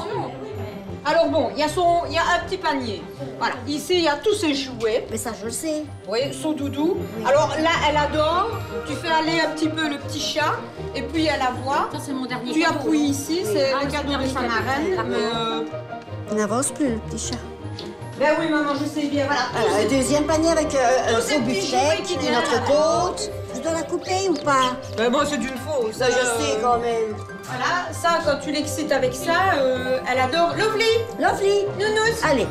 Alors bon, il y a un petit panier. Voilà, ici il y a tous ses jouets. Mais ça je le sais. Oui, son doudou. Oui. Alors là, elle adore. Tu fais aller un petit peu le petit chat et puis elle la voit. Ça c'est mon dernier Tu appuies ici, c'est le cadeau de sa marraine. Il n'avance plus le petit chat. Ben oui maman, je sais bien. Voilà. Alors, un deuxième panier avec un faux beefsteak, une entrecôte. Je dois la couper ou pas? Ben moi c'est d'une fausse. Ça je sais quand même. Voilà, ça, quand tu l'excites avec ça, elle adore. Lovely! Lovely! Nounous! Allez!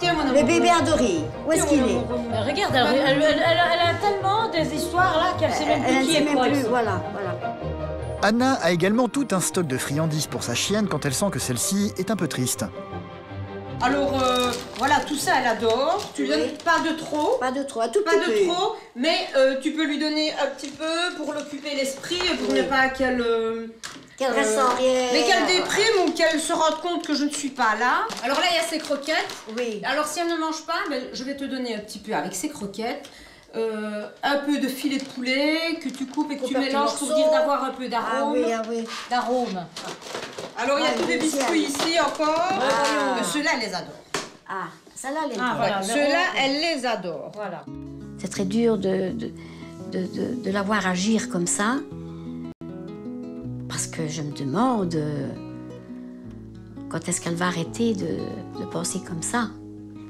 Tiens, mon amour. Le bébé adoré, où est-ce qu'il est? Regarde, elle a tellement des histoires là qu'elle sait même plus qui est quoi. Voilà. Anna a également tout un stock de friandises pour sa chienne quand elle sent que celle-ci est un peu triste. Alors, voilà, tout ça, elle adore. Tu lui donnes pas de trop. Pas de trop, un tout petit peu. Pas de trop, mais tu peux lui donner un petit peu pour l'occuper l'esprit, pour ne pas qu'elle reste sans rien. Mais qu'elle déprime ou qu'elle se rende compte que je ne suis pas là. Alors là, il y a ses croquettes. Oui. Alors, si elle ne mange pas, ben, je vais te donner un petit peu avec ses croquettes. Un peu de filet de poulet que tu coupes et que tu mélanges pour dire d'avoir un peu d'arôme. Ah oui. D'arôme. Alors, il y a tous les biscuits ici encore. Ceux-là, elle les adore. Ah, ceux-là, elle les adore. Voilà. Ceux-là, elle les adore. Voilà. C'est très dur de la voir agir comme ça. Parce que je me demande quand est-ce qu'elle va arrêter de penser comme ça.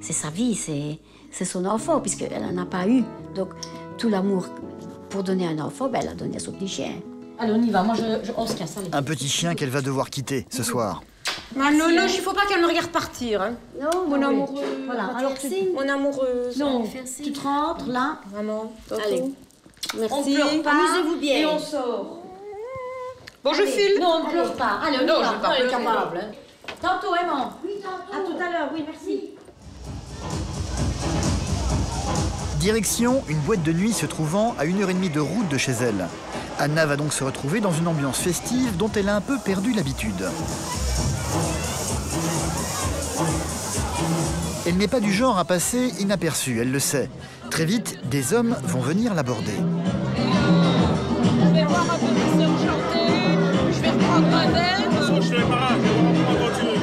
C'est sa vie, c'est son enfant, puisqu'elle n'en a pas eu. Donc, tout l'amour pour donner un enfant, ben, elle a donné à son petit chien. Allez, on y va. Moi, on se casse. Allez. Un petit chien qu'elle va devoir quitter ce soir. Non, il faut pas qu'elle me regarde partir. Hein. Non, mon amoureuse. Voilà, alors mon amoureuse. Non, tu te rentres là. Maman, allez. Merci. On pleure pas. Amusez-vous bien. Et on sort. Bon, je file. Non, on ne pleure pas. Allez, on y va. Je vais pas elle est pleurer. capable. Tantôt, Emma. Oui, tantôt. À tout à l'heure, oui, merci. Direction une boîte de nuit se trouvant à 1h30 de route de chez elle. Anna va donc se retrouver dans une ambiance festive dont elle a un peu perdu l'habitude. Elle n'est pas du genre à passer inaperçue, elle le sait. Très vite, des hommes vont venir l'aborder. Je vais voir un peu mes sœurs chanter, je vais reprendre un verre. De toute façon, je fais pas, je vais reprendre en continuer.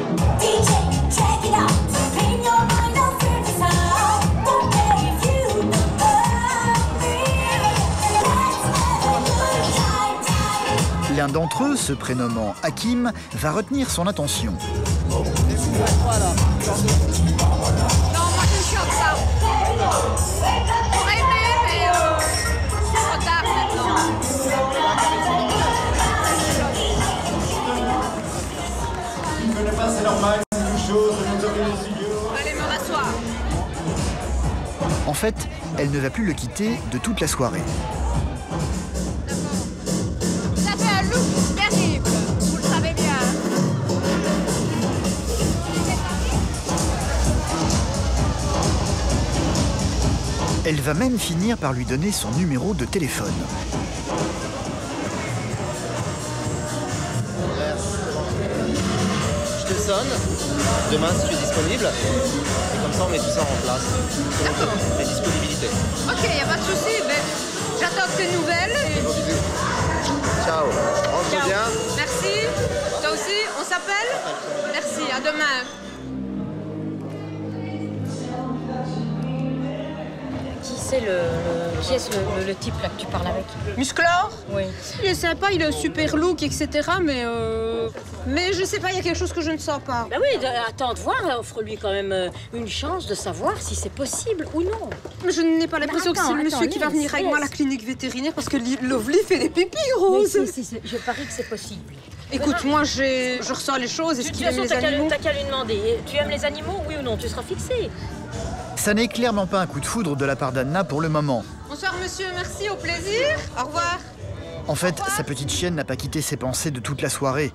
L'un d'entre eux, se prénommant Hakim, va retenir son attention. Non, moi je chante ça. J'aurais aimé, mais c'est trop tard maintenant. Je ne connais pas, c'est normal, c'est une chose, je vous organise les studios. Allez me rasseoir. En fait, elle ne va plus le quitter de toute la soirée. Ça fait un look terrible, vous le savez bien. Elle va même finir par lui donner son numéro de téléphone. Je te sonne, demain si tu es disponible, et comme ça on met tout ça en place. D'accord. Les disponibilités. Ok, y a pas de souci, mais j'attends tes nouvelles. Gros bisous. Ciao, rentre bien. Merci. Toi aussi, on s'appelle? Merci, à demain. Qui est le type là que tu parles avec? Musclor? Oui. Il est sympa, il a un super look, etc. Mais je sais pas, il y a quelque chose que je ne sens pas. Ben oui, attends de voir, offre-lui quand même une chance de savoir si c'est possible ou non. Mais je n'ai pas l'impression que c'est le monsieur qui va venir avec moi à la clinique vétérinaire parce que Lovely fait des pipis roses. Si, je parie que c'est possible. Écoute, moi je ressens les choses. Est-ce qu'il aime les animaux? T'as qu'à lui demander. Tu aimes les animaux, oui ou non? Tu seras fixé. Ça n'est clairement pas un coup de foudre de la part d'Anna pour le moment. Bonsoir monsieur, merci, au plaisir. Au revoir. En fait, sa petite chienne n'a pas quitté ses pensées de toute la soirée.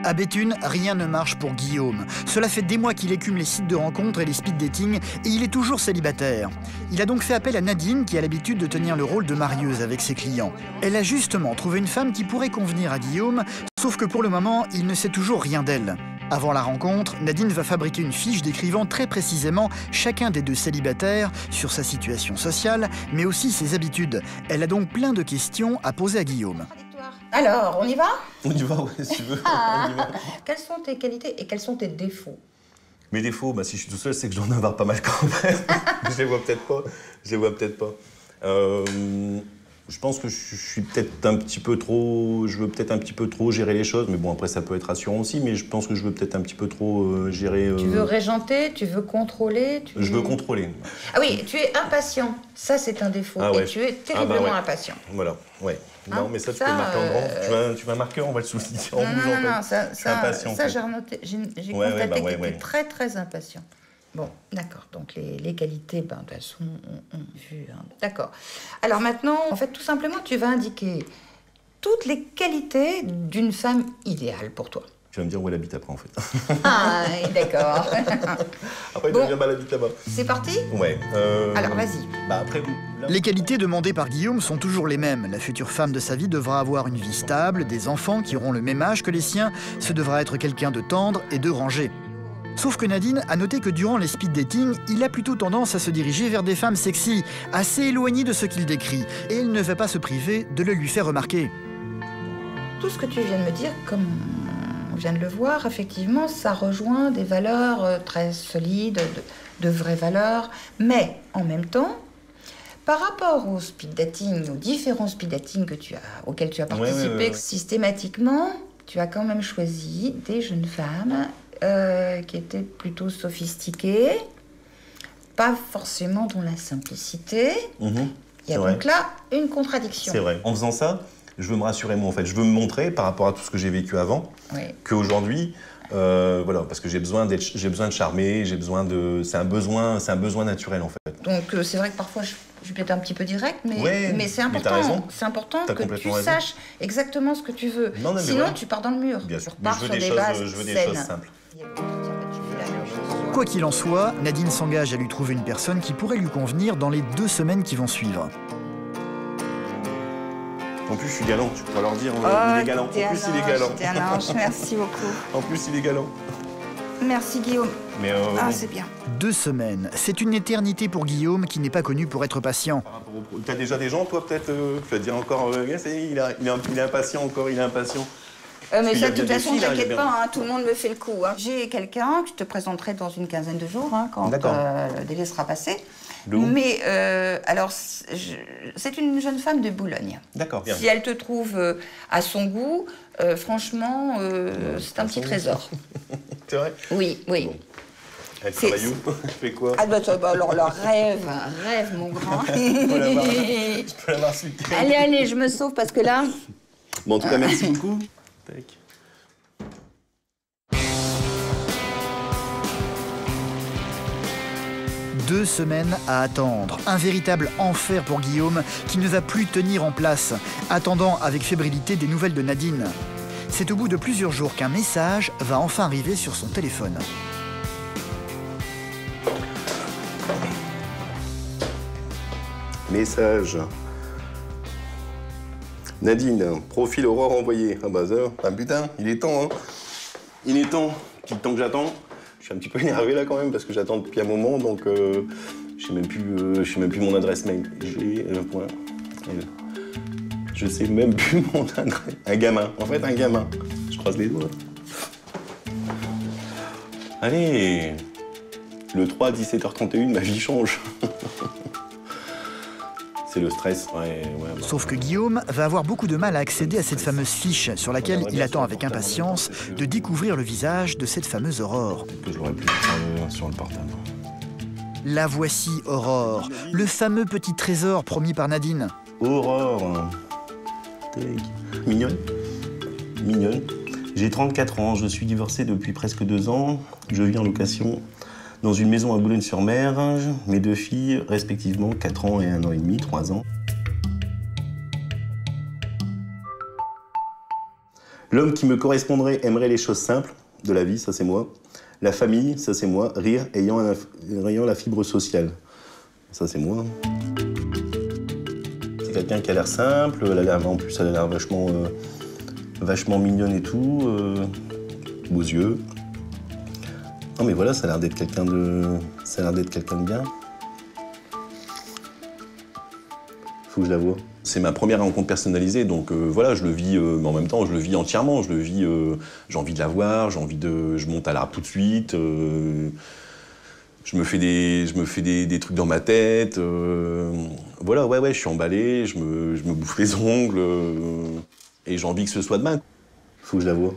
À Béthune, rien ne marche pour Guillaume. Cela fait des mois qu'il écume les sites de rencontres et les speed dating et il est toujours célibataire. Il a donc fait appel à Nadine qui a l'habitude de tenir le rôle de marieuse avec ses clients. Elle a justement trouvé une femme qui pourrait convenir à Guillaume, sauf que pour le moment, il ne sait toujours rien d'elle. Avant la rencontre, Nadine va fabriquer une fiche décrivant très précisément chacun des deux célibataires sur sa situation sociale, mais aussi ses habitudes. Elle a donc plein de questions à poser à Guillaume. Alors, on y va? On y va, ouais, si tu veux. Ah. On y va. Quelles sont tes qualités et quels sont tes défauts? Mes défauts, bah, si je suis tout seul, c'est que je dois en avoir pas mal quand même. Je les vois peut-être pas. Je pense que je suis peut-être un petit peu trop... Je veux peut-être un petit peu trop gérer les choses, mais bon, après, ça peut être rassurant aussi, mais je pense que je veux peut-être un petit peu trop gérer... Tu veux régenter, tu veux contrôler Je veux contrôler. Ah oui, tu es impatient. Ça, c'est un défaut. Ah ouais. Et tu es terriblement impatient. Voilà, ouais. Hein, non, mais ça, tu peux le marquer en grand. Tu vas marquer, on va le souligner en bougeant. Non, je suis impatient, en fait. j'ai constaté que tu es très, très impatient. Bon, d'accord. Donc, les qualités, de toute façon, on vu. Hein. D'accord. Alors maintenant, en fait, tout simplement, tu vas indiquer toutes les qualités d'une femme idéale pour toi. Tu vas me dire où elle habite après, en fait. Ah, d'accord. Après, il devient mal habite là-bas. C'est parti? Ouais. Alors, vas-y. Bah, après, Les qualités demandées par Guillaume sont toujours les mêmes. La future femme de sa vie devra avoir une vie stable, des enfants qui auront le même âge que les siens. Ce devra être quelqu'un de tendre et de rangé. Sauf que Nadine a noté que durant les speed dating, il a plutôt tendance à se diriger vers des femmes sexy, assez éloignées de ce qu'il décrit, et il ne va pas se priver de le lui faire remarquer. Tout ce que tu viens de me dire, comme on vient de le voir, effectivement, ça rejoint des valeurs très solides, de vraies valeurs, mais en même temps, par rapport au speed dating, aux différents speed dating auxquels tu as participé, systématiquement, tu as quand même choisi des jeunes femmes qui étaient plutôt sophistiquées, pas forcément dans la simplicité. Il y a donc là une contradiction. C'est vrai. En faisant ça, je veux me rassurer moi en fait. Je veux me montrer par rapport à tout ce que j'ai vécu avant, qu'aujourd'hui, voilà, parce que j'ai besoin de charmer, c'est un besoin naturel en fait. Donc c'est vrai que parfois je suis peut-être un petit peu direct, mais c'est important. C'est important que tu saches exactement ce que tu veux. Sinon tu pars dans le mur. Bien sûr. Tu repars sur des bases je veux des choses simples. Quoi qu'il en soit, Nadine s'engage à lui trouver une personne qui pourrait lui convenir dans les 2 semaines qui vont suivre. En plus, je suis galant, tu pourras leur dire, il est galant. En plus, il est galant. T'es un ange, merci beaucoup. En plus, il est galant. Merci Guillaume. Mais c'est bien. 2 semaines, c'est une éternité pour Guillaume qui n'est pas connu pour être patient. T'as déjà des gens, toi, peut-être, tu vas te dire encore, il est impatient encore, il est impatient. Mais ça, de toute façon, t'inquiète pas, hein, tout le monde me fait le coup. Hein. J'ai quelqu'un que je te présenterai dans une quinzaine de jours, hein, quand le délai sera passé. Mais alors, c'est une jeune femme de Boulogne. D'accord. Si elle te trouve à son goût, franchement, c'est un petit trésor. C'est vrai? Oui. Bon. Elle travaille où? Elle fait quoi? Ah bah, alors, rêve, mon grand. Je peux l'avoir ce week-end. Allez, je me sauve parce que là... Bon, en tout cas, merci beaucoup. Tac. Deux semaines à attendre. Un véritable enfer pour Guillaume qui ne va plus tenir en place, attendant avec fébrilité des nouvelles de Nadine. C'est au bout de plusieurs jours qu'un message va enfin arriver sur son téléphone. Message. Nadine, profil Aurore envoyé. Ah bah ça, ah putain, il est temps, hein. Il est temps. Depuis le temps que j'attends. Je suis un petit peu énervé là quand même parce que j'attends depuis un moment, donc je sais même plus mon adresse mail. Je sais même plus mon adresse. Un gamin, en fait un gamin. Je croise les doigts. Allez, le 3 à 17h31, ma vie change. C'est le stress, Sauf que Guillaume va avoir beaucoup de mal à accéder à cette fameuse fiche sur laquelle il attend avec impatience de découvrir le visage de cette fameuse Aurore. Peut-être que je l'aurais pu sur le portable. La voici, Aurore, le fameux petit trésor promis par Nadine. Aurore. Mignonne. Mignonne. J'ai 34 ans, je suis divorcé depuis presque 2 ans. Je vis en location dans une maison à Boulogne-sur-Mer. Mes 2 filles, respectivement, 4 ans et 1 an et demi, 3 ans. L'homme qui me correspondrait aimerait les choses simples de la vie, ça c'est moi. La famille, ça c'est moi. Rire, ayant la fibre sociale, ça c'est moi. C'est quelqu'un qui a l'air simple, en plus elle a l'air vachement mignonne et tout, beaux yeux. Non mais voilà, ça a l'air d'être quelqu'un de bien. Faut que je la voie. C'est ma première rencontre personnalisée, donc voilà, je le vis, mais en même temps, je le vis entièrement. Je le vis, j'ai envie de la voir, je monte à l'arbre tout de suite. Je me fais des trucs dans ma tête. Voilà, ouais, je suis emballé, je me bouffe les ongles. Et j'ai envie que ce soit demain. Faut que je la voie.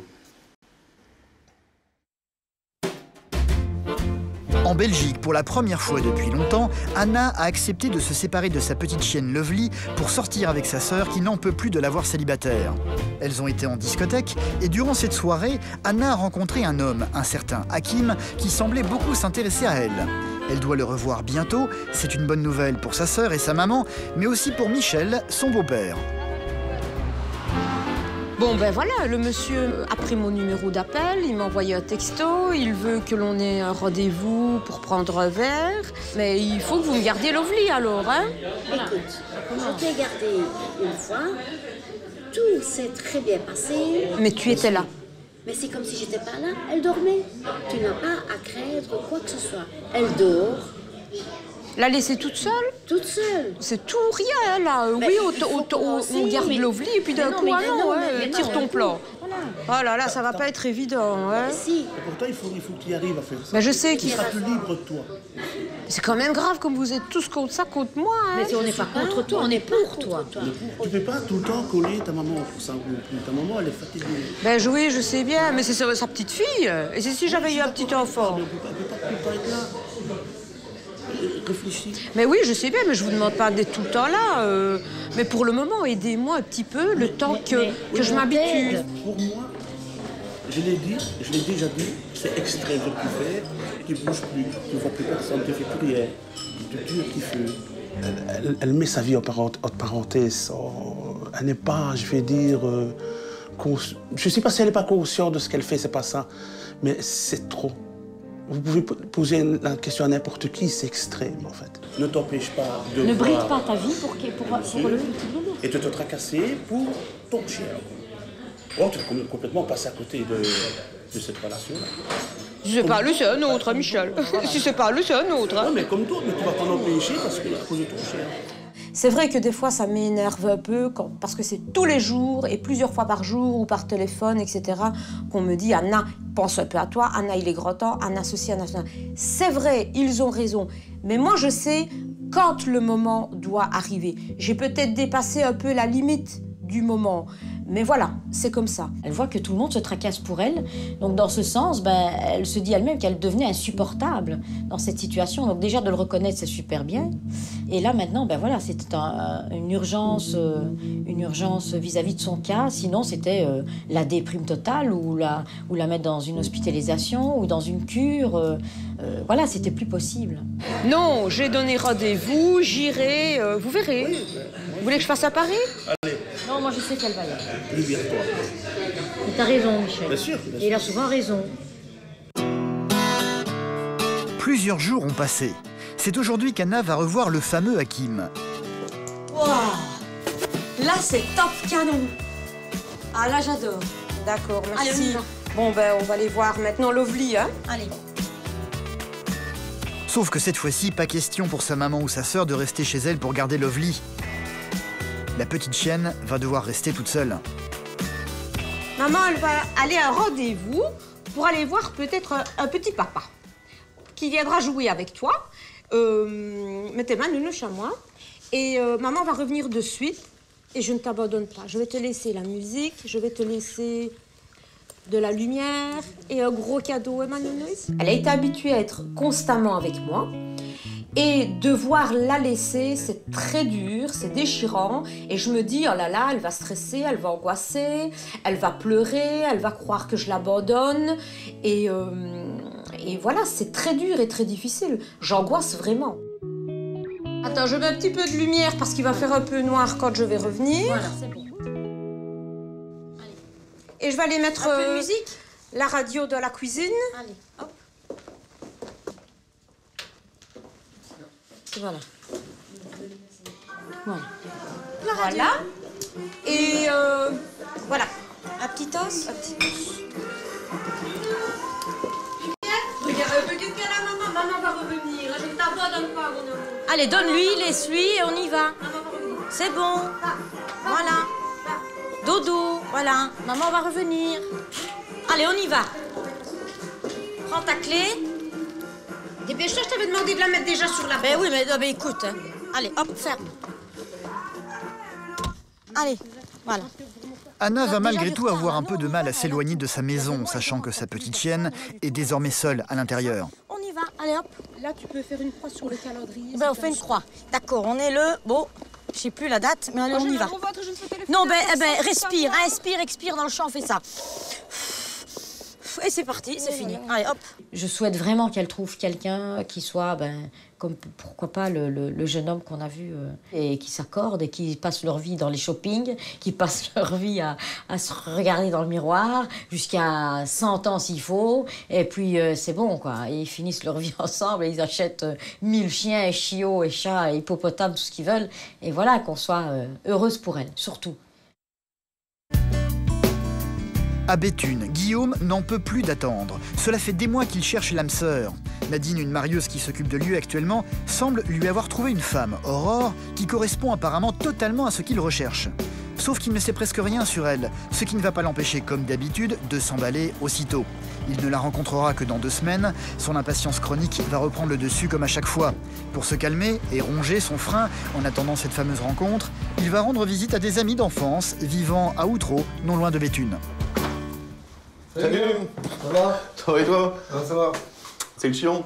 En Belgique, pour la première fois depuis longtemps, Anna a accepté de se séparer de sa petite chienne Lovely pour sortir avec sa sœur qui n'en peut plus de la voir célibataire. Elles ont été en discothèque et durant cette soirée, Anna a rencontré un homme, un certain Hakim, qui semblait beaucoup s'intéresser à elle. Elle doit le revoir bientôt, c'est une bonne nouvelle pour sa sœur et sa maman, mais aussi pour Michel, son beau-père. Bon ben voilà, le monsieur a pris mon numéro d'appel, il m'a envoyé un texto, il veut que l'on ait un rendez-vous pour prendre un verre, mais il faut que vous me gardiez Lovely alors, hein? Écoute, je t'ai gardé une fois, tout s'est très bien passé. Mais tu étais là. Mais c'est comme si j'étais pas là, elle dormait. Tu n'as pas à craindre quoi que ce soit. Elle dort. La laisser toute seule? Toute seule. C'est tout rien, là. Oui, on garde Lovely et puis d'un coup, tire ton plan. Oh là là, ça va pas être évident. Hein. Si. Pourtant, il faut que tu y arrives à faire ça. Ben, je sais qu'il sera plus libre de toi. C'est quand même grave comme vous êtes tous contre ça, contre moi. Hein. Mais on n'est pas contre toi, on est pour toi. Tu peux pas tout le temps coller ta maman pour ça. Ta maman, elle est fatiguée. Ben oui, je sais bien, mais c'est sa petite fille. Et c'est si j'avais eu un petit enfant. Elle peut pas être là. réfléchis. Mais oui, je sais bien, mais je vous demande pas d'être tout le temps là. Mais pour le moment, aidez-moi un petit peu, le temps que je m'habitue. Pour moi, je l'ai déjà dit, c'est extrême ce que tu fais. Tu ne bouges plus, tu ne vois plus personne, tu ne fais plus rien. Tu te tues un petit feu. Elle met sa vie en parenthèse. Elle n'est pas, je vais dire... je ne sais pas si elle n'est pas consciente de ce qu'elle fait, c'est pas ça. Mais c'est trop. Vous pouvez poser la question à n'importe qui, c'est extrême en fait. Ne t'empêche pas de Ne voir... bride pas ta vie pour le petit boulot. Et de te tracasser pour ton chien. Oh, tu es complètement passé à côté de cette relation-là. Si c'est pas lui, c'est un autre, Michel. Si c'est pas lui, c'est un autre. Non, mais comme toi, mais tu vas t'en empêcher parce que à cause de ton chien. C'est vrai que des fois, ça m'énerve un peu parce que c'est tous les jours et plusieurs fois par jour ou par téléphone, etc., qu'on me dit « Anna, pense un peu à toi, Anna, il est grand temps, Anna, ceci, Anna, cela. » C'est vrai, ils ont raison. Mais moi, je sais quand le moment doit arriver. J'ai peut-être dépassé un peu la limite du moment. Mais voilà, c'est comme ça. Elle voit que tout le monde se tracasse pour elle. Donc dans ce sens, elle se dit elle-même qu'elle devenait insupportable dans cette situation. Donc déjà de le reconnaître, c'est super bien. Et là maintenant, voilà, c'était une urgence vis-à-vis de son cas. Sinon, c'était la déprime totale ou la mettre dans une hospitalisation ou dans une cure. Voilà, c'était plus possible. Non, j'ai donné rendez-vous, j'irai, vous verrez. Vous voulez que je fasse à Paris? Allez. Non, moi je sais qu'elle va y aller. Libère-toi. T'as raison, Michel. Bien sûr. Et il a souvent raison. Plusieurs jours ont passé. C'est aujourd'hui qu'Anna va revoir le fameux Hakim. Wow. Là, c'est top canon. Ah, là, j'adore. D'accord, merci. Allez, bon, on va aller voir maintenant Lovely, hein. Allez. Sauf que cette fois-ci, pas question pour sa maman ou sa sœur de rester chez elle pour garder Lovely. La petite chienne va devoir rester toute seule. Maman, elle va aller à un rendez-vous pour aller voir peut-être un petit papa qui viendra jouer avec toi. Mettez ma nounou à moi. Et maman va revenir de suite. Et je ne t'abandonne pas. Je vais te laisser la musique, je vais te laisser de la lumière et un gros cadeau, ma nounou. Elle a été habituée à être constamment avec moi. Et devoir la laisser, c'est très dur, c'est déchirant. Et je me dis, oh là là, elle va stresser, elle va angoisser, elle va pleurer, elle va croire que je l'abandonne. Et voilà, c'est très dur et très difficile. J'angoisse vraiment. Attends, je mets un petit peu de lumière parce qu'il va faire un peu noir quand je vais revenir. Voilà, c'est bon. Et je vais aller mettre un peu de musique. La radio dans la cuisine. Allez, hop. Voilà. Voilà. Voilà. Et voilà. Un petit os. Un petit os. Regarde, la maman va revenir. Je ne t'abandonne pas, mon amour. Allez, donne-lui, laisse-lui et on y va. C'est bon. Voilà. Dodo, voilà. Maman va revenir. Allez, on y va. Prends ta clé. Dépêche-toi, je t'avais demandé de la mettre déjà sur la porte. Ben oui, mais écoute. Allez, hop, ferme. Allez, voilà. Anna va malgré tout avoir un peu de mal à s'éloigner de sa maison, sachant que sa petite chienne est désormais seule à l'intérieur. On y va, allez hop. Là, tu peux faire une croix sur le calendrier. On fait une croix. D'accord, on est le... Bon, je sais plus la date, mais allez, on y va. Non, respire, inspire, expire dans le champ, fais ça. Et c'est parti, c'est fini. Allez, hop. Je souhaite vraiment qu'elle trouve quelqu'un qui soit, comme pourquoi pas le jeune homme qu'on a vu, et qui s'accorde et qui passe leur vie dans les shoppings, qui passe leur vie à se regarder dans le miroir, jusqu'à 100 ans s'il faut, et puis c'est bon, quoi. Et ils finissent leur vie ensemble et ils achètent 1000 chiens et chiots et chats et hippopotames, tout ce qu'ils veulent. Et voilà, qu'on soit heureuse pour elle, surtout. À Béthune, Guillaume n'en peut plus d'attendre. Cela fait des mois qu'il cherche l'âme sœur. Nadine, une marieuse qui s'occupe de lui actuellement, semble lui avoir trouvé une femme, Aurore, qui correspond apparemment totalement à ce qu'il recherche. Sauf qu'il ne sait presque rien sur elle, ce qui ne va pas l'empêcher, comme d'habitude, de s'emballer aussitôt. Il ne la rencontrera que dans 2 semaines. Son impatience chronique va reprendre le dessus comme à chaque fois. Pour se calmer et ronger son frein en attendant cette fameuse rencontre, il va rendre visite à des amis d'enfance vivant à Outreau, non loin de Béthune. Salut. Ça va? Ça va et toi? Ça va. C'est le chiant.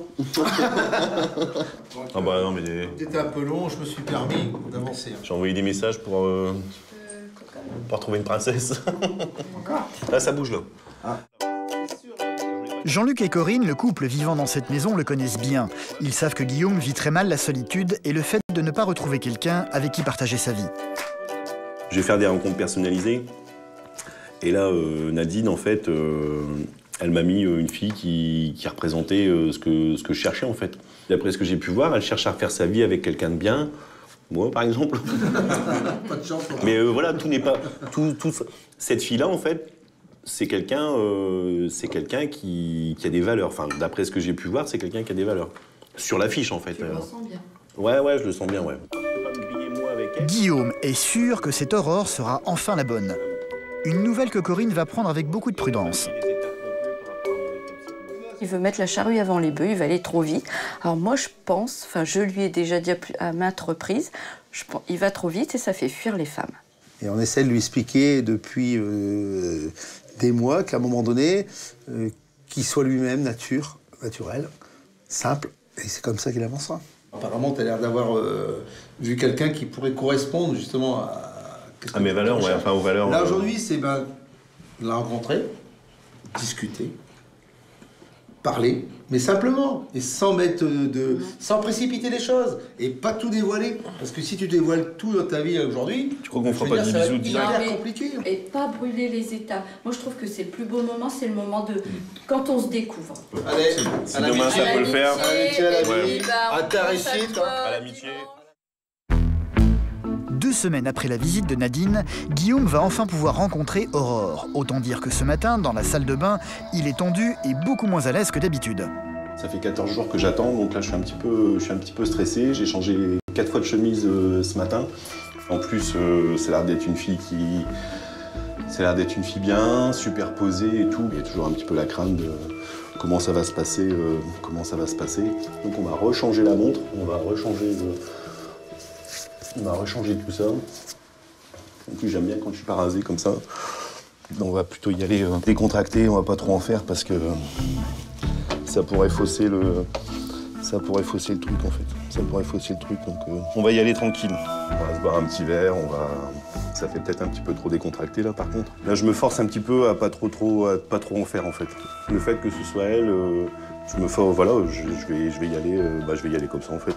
Ah bah non mais... C'était un peu long, je me suis permis d'avancer. J'ai envoyé des messages pour retrouver une princesse. Encore? Là, ça bouge là. Ah. Jean-Luc et Corinne, le couple vivant dans cette maison, le connaissent bien. Ils savent que Guillaume vit très mal la solitude et le fait de ne pas retrouver quelqu'un avec qui partager sa vie. Je vais faire des rencontres personnalisées. Et là, Nadine, en fait, elle m'a mis une fille qui représentait ce que je cherchais, en fait. D'après ce que j'ai pu voir, elle cherche à refaire sa vie avec quelqu'un de bien. Moi, par exemple. Pas de chance. Mais voilà, tout n'est pas... Cette fille-là, en fait, c'est quelqu'un qui a des valeurs. Enfin, d'après ce que j'ai pu voir, c'est quelqu'un qui a des valeurs. Sur l'affiche, en fait. Tu le ressens bien. Ouais, je le sens bien, ouais. Guillaume est sûr que cette Aurore sera enfin la bonne. Une nouvelle que Corinne va prendre avec beaucoup de prudence. Il veut mettre la charrue avant les bœufs, il va aller trop vite. Alors moi je pense, enfin je lui ai déjà dit à maintes reprises, il va trop vite et ça fait fuir les femmes. Et on essaie de lui expliquer depuis des mois qu'à un moment donné, qu'il soit lui-même naturel, simple, et c'est comme ça qu'il avancera. Apparemment, tu as l'air d'avoir vu quelqu'un qui pourrait correspondre justement à mes valeurs, ouais, enfin aux valeurs. Là aujourd'hui, c'est la rencontrer, discuter, parler, mais simplement, et sans sans précipiter les choses, et pas tout dévoiler. Parce que si tu dévoiles tout dans ta vie aujourd'hui, tu crois qu'on fera pas de bisous direct? Compliqué. Et pas brûler les étapes. Moi je trouve que c'est le plus beau moment, c'est le moment de quand on se découvre. Allez, si demain ça peut le faire. À ta réussite. À l'amitié. 2 semaines après la visite de Nadine, Guillaume va enfin pouvoir rencontrer Aurore. Autant dire que ce matin, dans la salle de bain, il est tendu et beaucoup moins à l'aise que d'habitude. Ça fait 14 jours que j'attends, donc là je suis un petit peu stressé. J'ai changé 4 fois de chemise ce matin. En plus, ça a l'air d'être une fille bien, super posée et tout. Il y a toujours un petit peu la crainte de comment ça va se passer, Donc on va rechanger la montre, on va rechanger tout ça. En plus, j'aime bien quand je suis pas rasé comme ça. On va plutôt y aller décontracté, on va pas trop en faire parce que ça pourrait fausser le truc en fait. Ça pourrait fausser le truc, donc on va y aller tranquille. On va se boire un petit verre, ça fait peut-être un petit peu trop décontracté là par contre. Là, je me force un petit peu à pas trop en faire en fait. Le fait que ce soit elle, je me force, voilà, je vais y aller comme ça en fait.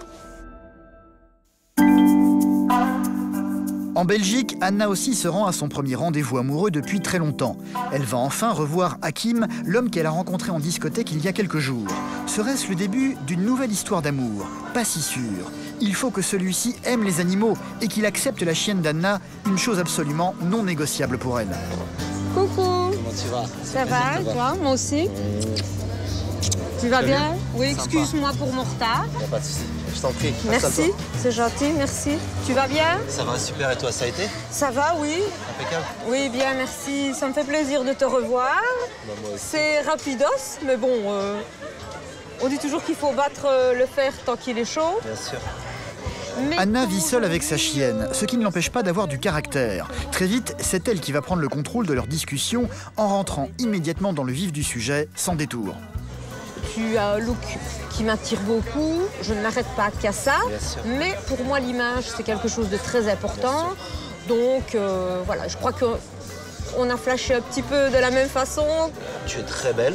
En Belgique, Anna aussi se rend à son premier rendez-vous amoureux depuis très longtemps. Elle va enfin revoir Hakim, l'homme qu'elle a rencontré en discothèque il y a quelques jours. Serait-ce le début d'une nouvelle histoire d'amour? Pas si sûr. Il faut que celui-ci aime les animaux et qu'il accepte la chienne d'Anna, une chose absolument non négociable pour elle. Coucou. Comment tu vas? Ça va, toi? Moi aussi. Tu vas bien? Oui, excuse-moi pour mon retard. Y a pas de souci. Je t'en prie. Merci, c'est gentil, merci. Tu vas bien? Ça va super, et toi, ça a été? Ça va, oui. Impeccable. Oui, bien, merci. Ça me fait plaisir de te revoir. Bah, moi aussi. C'est rapidos, mais bon, on dit toujours qu'il faut battre le fer tant qu'il est chaud. Bien sûr. Mais Anna vit seule avec sa chienne, ce qui ne l'empêche pas d'avoir du caractère. Très vite, c'est elle qui va prendre le contrôle de leur discussion en rentrant immédiatement dans le vif du sujet, sans détour. Tu as un look qui m'attire beaucoup, je ne m'arrête pas qu'à ça, mais pour moi l'image c'est quelque chose de très important, donc voilà, je crois qu'on a flashé un petit peu de la même façon. Tu es très belle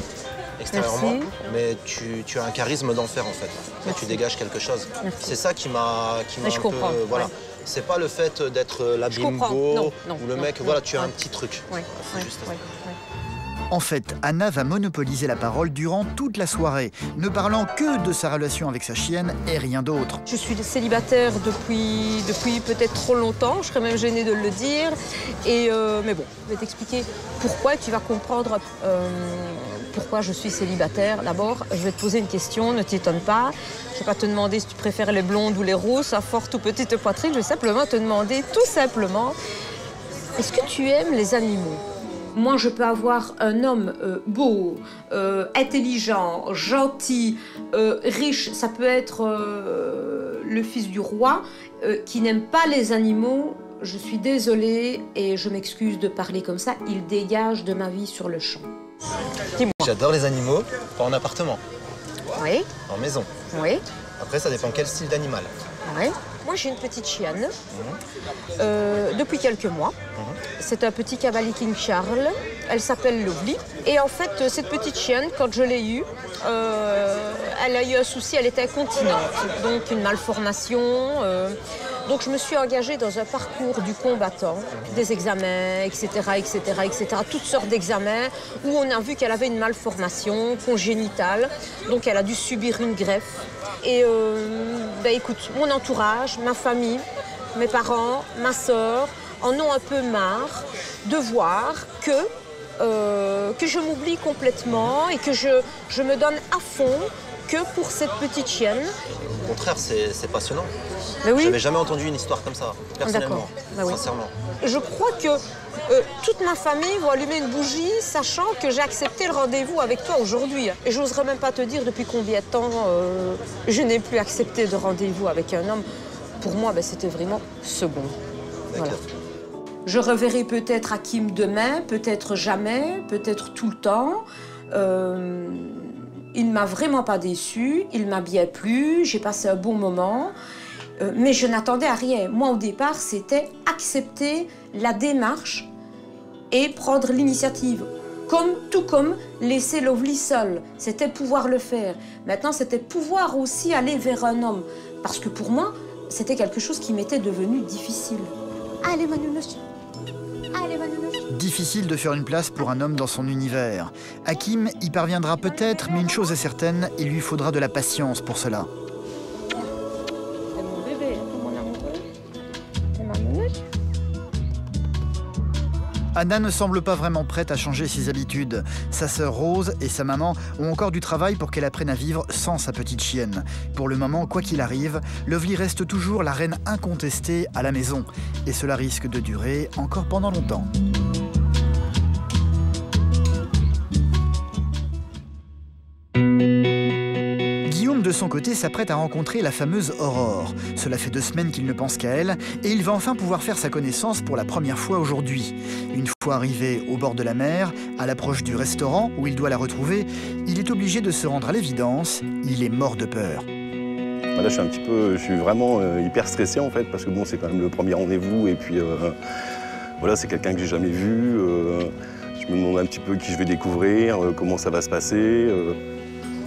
extérieurement, merci. mais tu as un charisme d'enfer en fait, et tu dégages quelque chose. C'est ça qui m'a un je peu... comprends, voilà. ouais. C'est pas le fait d'être la bimbo ou le mec, voilà, tu as un petit truc. Ouais, C'est juste ça. En fait, Anna va monopoliser la parole durant toute la soirée, ne parlant que de sa relation avec sa chienne et rien d'autre. Je suis célibataire depuis peut-être trop longtemps, je serais même gênée de le dire. Mais bon, je vais t'expliquer pourquoi, tu vas comprendre pourquoi je suis célibataire. D'abord, je vais te poser une question, ne t'étonne pas. Je ne vais pas te demander si tu préfères les blondes ou les rousses, à forte ou petite poitrine. Je vais simplement te demander, tout simplement, est-ce que tu aimes les animaux ? Moi, je peux avoir un homme beau, intelligent, gentil, riche. Ça peut être le fils du roi qui n'aime pas les animaux. Je suis désolée et je m'excuse de parler comme ça. Il dégage de ma vie sur le champ. J'adore les animaux, pas en appartement. Oui. En maison. Oui. Après, ça dépend quel style d'animal. Oui. Moi, j'ai une petite chienne depuis quelques mois. C'est un petit cavalier King Charles. Elle s'appelle Lovely. Et en fait, cette petite chienne, quand je l'ai eue, elle a eu un souci, elle était incontinente. Donc, une malformation. Donc, je me suis engagée dans un parcours du combattant, des examens, etc., etc., etc., toutes sortes d'examens, où on a vu qu'elle avait une malformation congénitale. Donc, elle a dû subir une greffe. Et écoute, mon entourage, ma famille, mes parents, ma sœur en ont un peu marre de voir que je m'oublie complètement et que je me donne à fond que pour cette petite chienne. Au contraire, c'est passionnant. Mais oui. J'avais jamais entendu une histoire comme ça, personnellement, sincèrement. Je crois que toute ma famille va allumer une bougie, sachant que j'ai accepté le rendez-vous avec toi aujourd'hui. Et j'oserais même pas te dire depuis combien de temps je n'ai plus accepté de rendez-vous avec un homme. Pour moi, c'était vraiment second. Voilà. Je reverrai peut-être Hakim demain, peut-être jamais, peut-être tout le temps. Il ne m'a vraiment pas déçue, il m'a bien plu, j'ai passé un bon moment. Mais je n'attendais à rien. Moi, au départ, c'était accepter la démarche et prendre l'initiative. Tout comme laisser Lovely seule. C'était pouvoir le faire. Maintenant, c'était pouvoir aussi aller vers un homme. Parce que pour moi, c'était quelque chose qui m'était devenu difficile. Allez, Manounos. Allez, Manounos. Difficile de faire une place pour un homme dans son univers. Hakim y parviendra peut-être, mais une chose est certaine, il lui faudra de la patience pour cela. Anna ne semble pas vraiment prête à changer ses habitudes. Sa sœur Rose et sa maman ont encore du travail pour qu'elle apprenne à vivre sans sa petite chienne. Pour le moment, quoi qu'il arrive, Lovely reste toujours la reine incontestée à la maison. Et cela risque de durer encore pendant longtemps. De son côté, s'apprête à rencontrer la fameuse Aurore. Cela fait 2 semaines qu'il ne pense qu'à elle et il va enfin pouvoir faire sa connaissance pour la première fois aujourd'hui. Une fois arrivé au bord de la mer, à l'approche du restaurant où il doit la retrouver, il est obligé de se rendre à l'évidence, il est mort de peur. Là, je suis vraiment hyper stressé en fait, parce que bon, c'est quand même le premier rendez-vous et puis voilà, c'est quelqu'un que j'ai jamais vu. Je me demande un petit peu qui je vais découvrir, comment ça va se passer.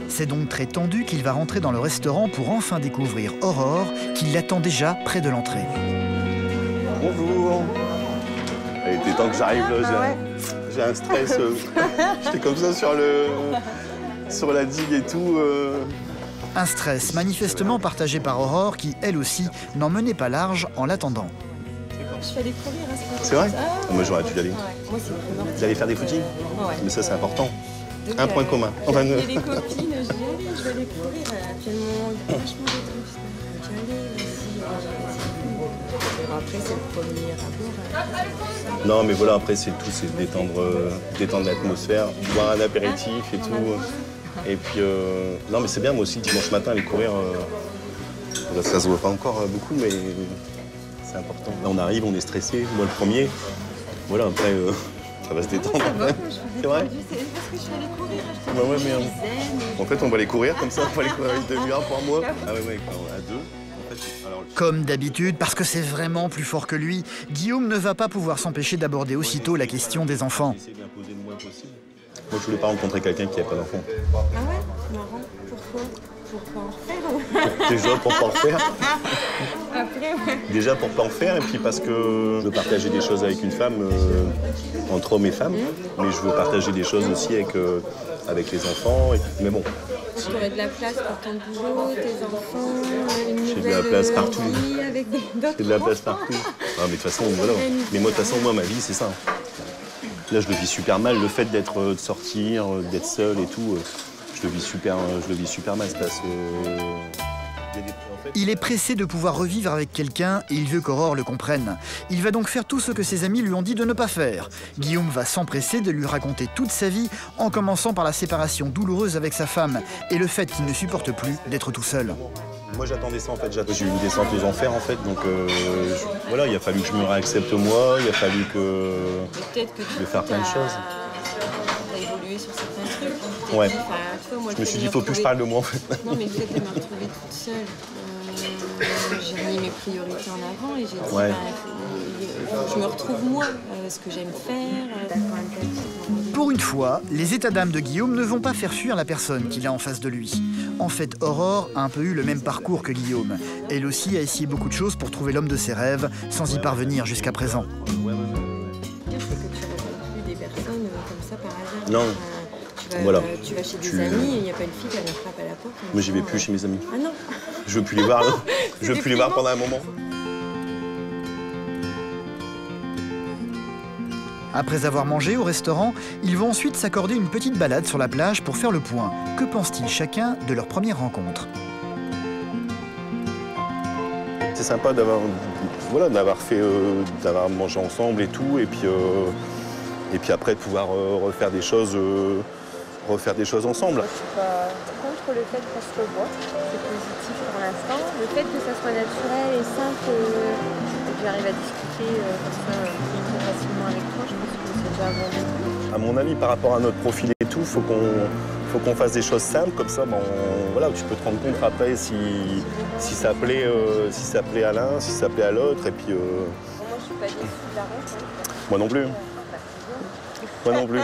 C'est donc très tendu qu'il va rentrer dans le restaurant pour enfin découvrir Aurore, qui l'attend déjà près de l'entrée. Bonjour. Il était temps que j'arrive là, j'ai un stress. J'étais comme ça sur la digue et tout. Un stress manifestement partagé par Aurore, qui elle aussi n'en menait pas large en l'attendant. Je fais des courir à ce moment-là. C'est vrai? Moi j'aurais dû y aller. Ouais. Moi c'est primordial. Vous allez faire des footings? Ouais. Mais ça c'est important. Donc, un point commun. J'ai appelé les copines, je dis allez, je vais aller courir. Actuellement, il y a vachement de trucs. Donc allez, vas-y. Après, c'est le premier rapport. Non, mais voilà, après, c'est tout, c'est détendre l'atmosphère, boire un apéritif et tout. Et puis, non, mais c'est bien, moi aussi, dimanche matin, aller courir. Ça se voit pas encore beaucoup, mais c'est important. Là, on arrive, on est stressé, moi le premier. Voilà, après. Ça va se détendre. C'est vrai? C'est parce que je suis allée courir. Ouais, mais en fait, on va aller courir comme ça, on va aller courir une demi-heure par mois. Ah ouais, à 2. En fait, alors... Comme d'habitude, parce que c'est vraiment plus fort que lui, Guillaume ne va pas pouvoir s'empêcher d'aborder aussitôt la question des enfants. Moi, je voulais pas rencontrer quelqu'un qui n'a pas d'enfant. Ah ouais? C'est marrant. Pourquoi? Pour pas en faire? Déjà pour pas en faire. Après, ouais. Déjà pour pas en faire, et puis parce que je veux partager des choses avec une femme, entre hommes et femmes, mais je veux partager des choses aussi avec les enfants. Mais bon. Tu aurais de la place pour ton boulot, tes enfants, une nouvelle J'ai de la place partout. vie avec d'autres. J'ai de la place partout. Ah, mais de toute façon, voilà. Mais moi, de toute façon, moi, ma vie, c'est ça. Là, je le vis super mal. Le fait de sortir, d'être seul et tout, je le vis super mal. Parce que... Il est pressé de pouvoir revivre avec quelqu'un et il veut qu'Aurore le comprenne. Il va donc faire tout ce que ses amis lui ont dit de ne pas faire. Guillaume va s'empresser de lui raconter toute sa vie, en commençant par la séparation douloureuse avec sa femme et le fait qu'il ne supporte plus d'être tout seul. Moi j'attendais ça en fait, j'ai eu une descente aux enfers en fait, donc voilà, il a fallu que je me réaccepte moi, il a fallu que peut-être que de faire plein de choses. T'as évolué sur certains trucs. Ouais. Dit, moi moi, Je me suis dit, il faut plus que je parle de moi en fait. Non, mais le fait de me retrouver toute seule, j'ai mis mes priorités en avant et j'ai dit, Ouais. je me retrouve moi, ce que j'aime faire. Pour une fois, les états d'âme de Guillaume ne vont pas faire fuir la personne qu'il a en face de lui. En fait, Aurore a un peu eu le même parcours que Guillaume. Elle aussi a essayé beaucoup de choses pour trouver l'homme de ses rêves, sans y parvenir jusqu'à présent. C'est que tu rencontres des personnes comme ça par hasard. Non. Voilà. Tu vas chez des amis et il n'y a pas une fille qui vient frappe à la porte. Mais j'y vais plus chez mes amis. Ah non. Je veux plus les voir. Non. Je veux plus les voir pendant un moment. Après avoir mangé au restaurant, ils vont ensuite s'accorder une petite balade sur la plage pour faire le point. Que pensent-ils chacun de leur première rencontre? C'est sympa d'avoir d'avoir mangé ensemble et tout, et puis après de pouvoir refaire des choses ensemble. Je suis pas contre le fait qu'on se revoie, c'est positif pour l'instant. Le fait que ça soit naturel et simple, et que j'arrive à discuter comme ça très facilement avec toi, je pense que c'est déjà un bon début. À mon avis, par rapport à notre profil et tout, faut qu'on fasse des choses simples, comme ça, voilà, tu peux te rendre compte après si ça plaît à l'un, si ça plaît à l'autre, et puis... Moi, je suis pas déçue de la rencontre. Moi non plus. Moi non plus.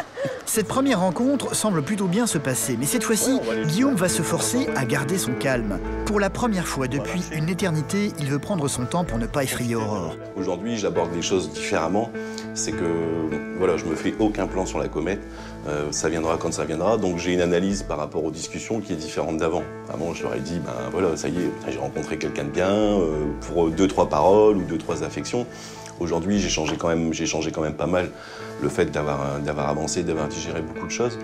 Cette première rencontre semble plutôt bien se passer, mais cette fois-ci, Guillaume va se forcer à garder son calme. Pour la première fois depuis une éternité, il veut prendre son temps pour ne pas effrayer Aurore. Aujourd'hui, j'aborde les choses différemment. C'est que, voilà, je me fais aucun plan sur la comète. Ça viendra quand ça viendra. Donc j'ai une analyse par rapport aux discussions qui est différente d'avant. Avant, je leur ai dit, ben voilà, ça y est, j'ai rencontré quelqu'un de bien, pour 2-3 paroles ou 2-3 affections. Aujourd'hui, j'ai changé quand même pas mal. Le fait d'avoir avancé, d'avoir digéré beaucoup de choses.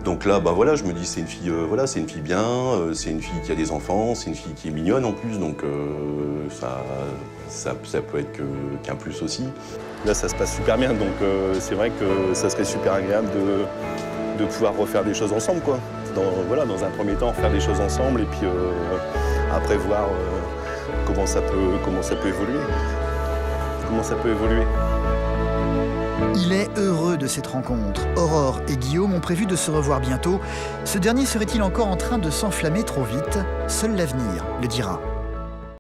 Donc là, ben voilà, je me dis, c'est une fille bien, c'est une fille qui a des enfants, c'est une fille qui est mignonne en plus, donc ça peut être qu'un plus aussi. Là, ça se passe super bien, donc c'est vrai que ça serait super agréable de pouvoir refaire des choses ensemble, quoi. Dans un premier temps, faire des choses ensemble, et puis après voir comment ça peut évoluer. Il est heureux de cette rencontre. Aurore et Guillaume ont prévu de se revoir bientôt. Ce dernier serait-il encore en train de s'enflammer trop vite? Seul l'avenir le dira.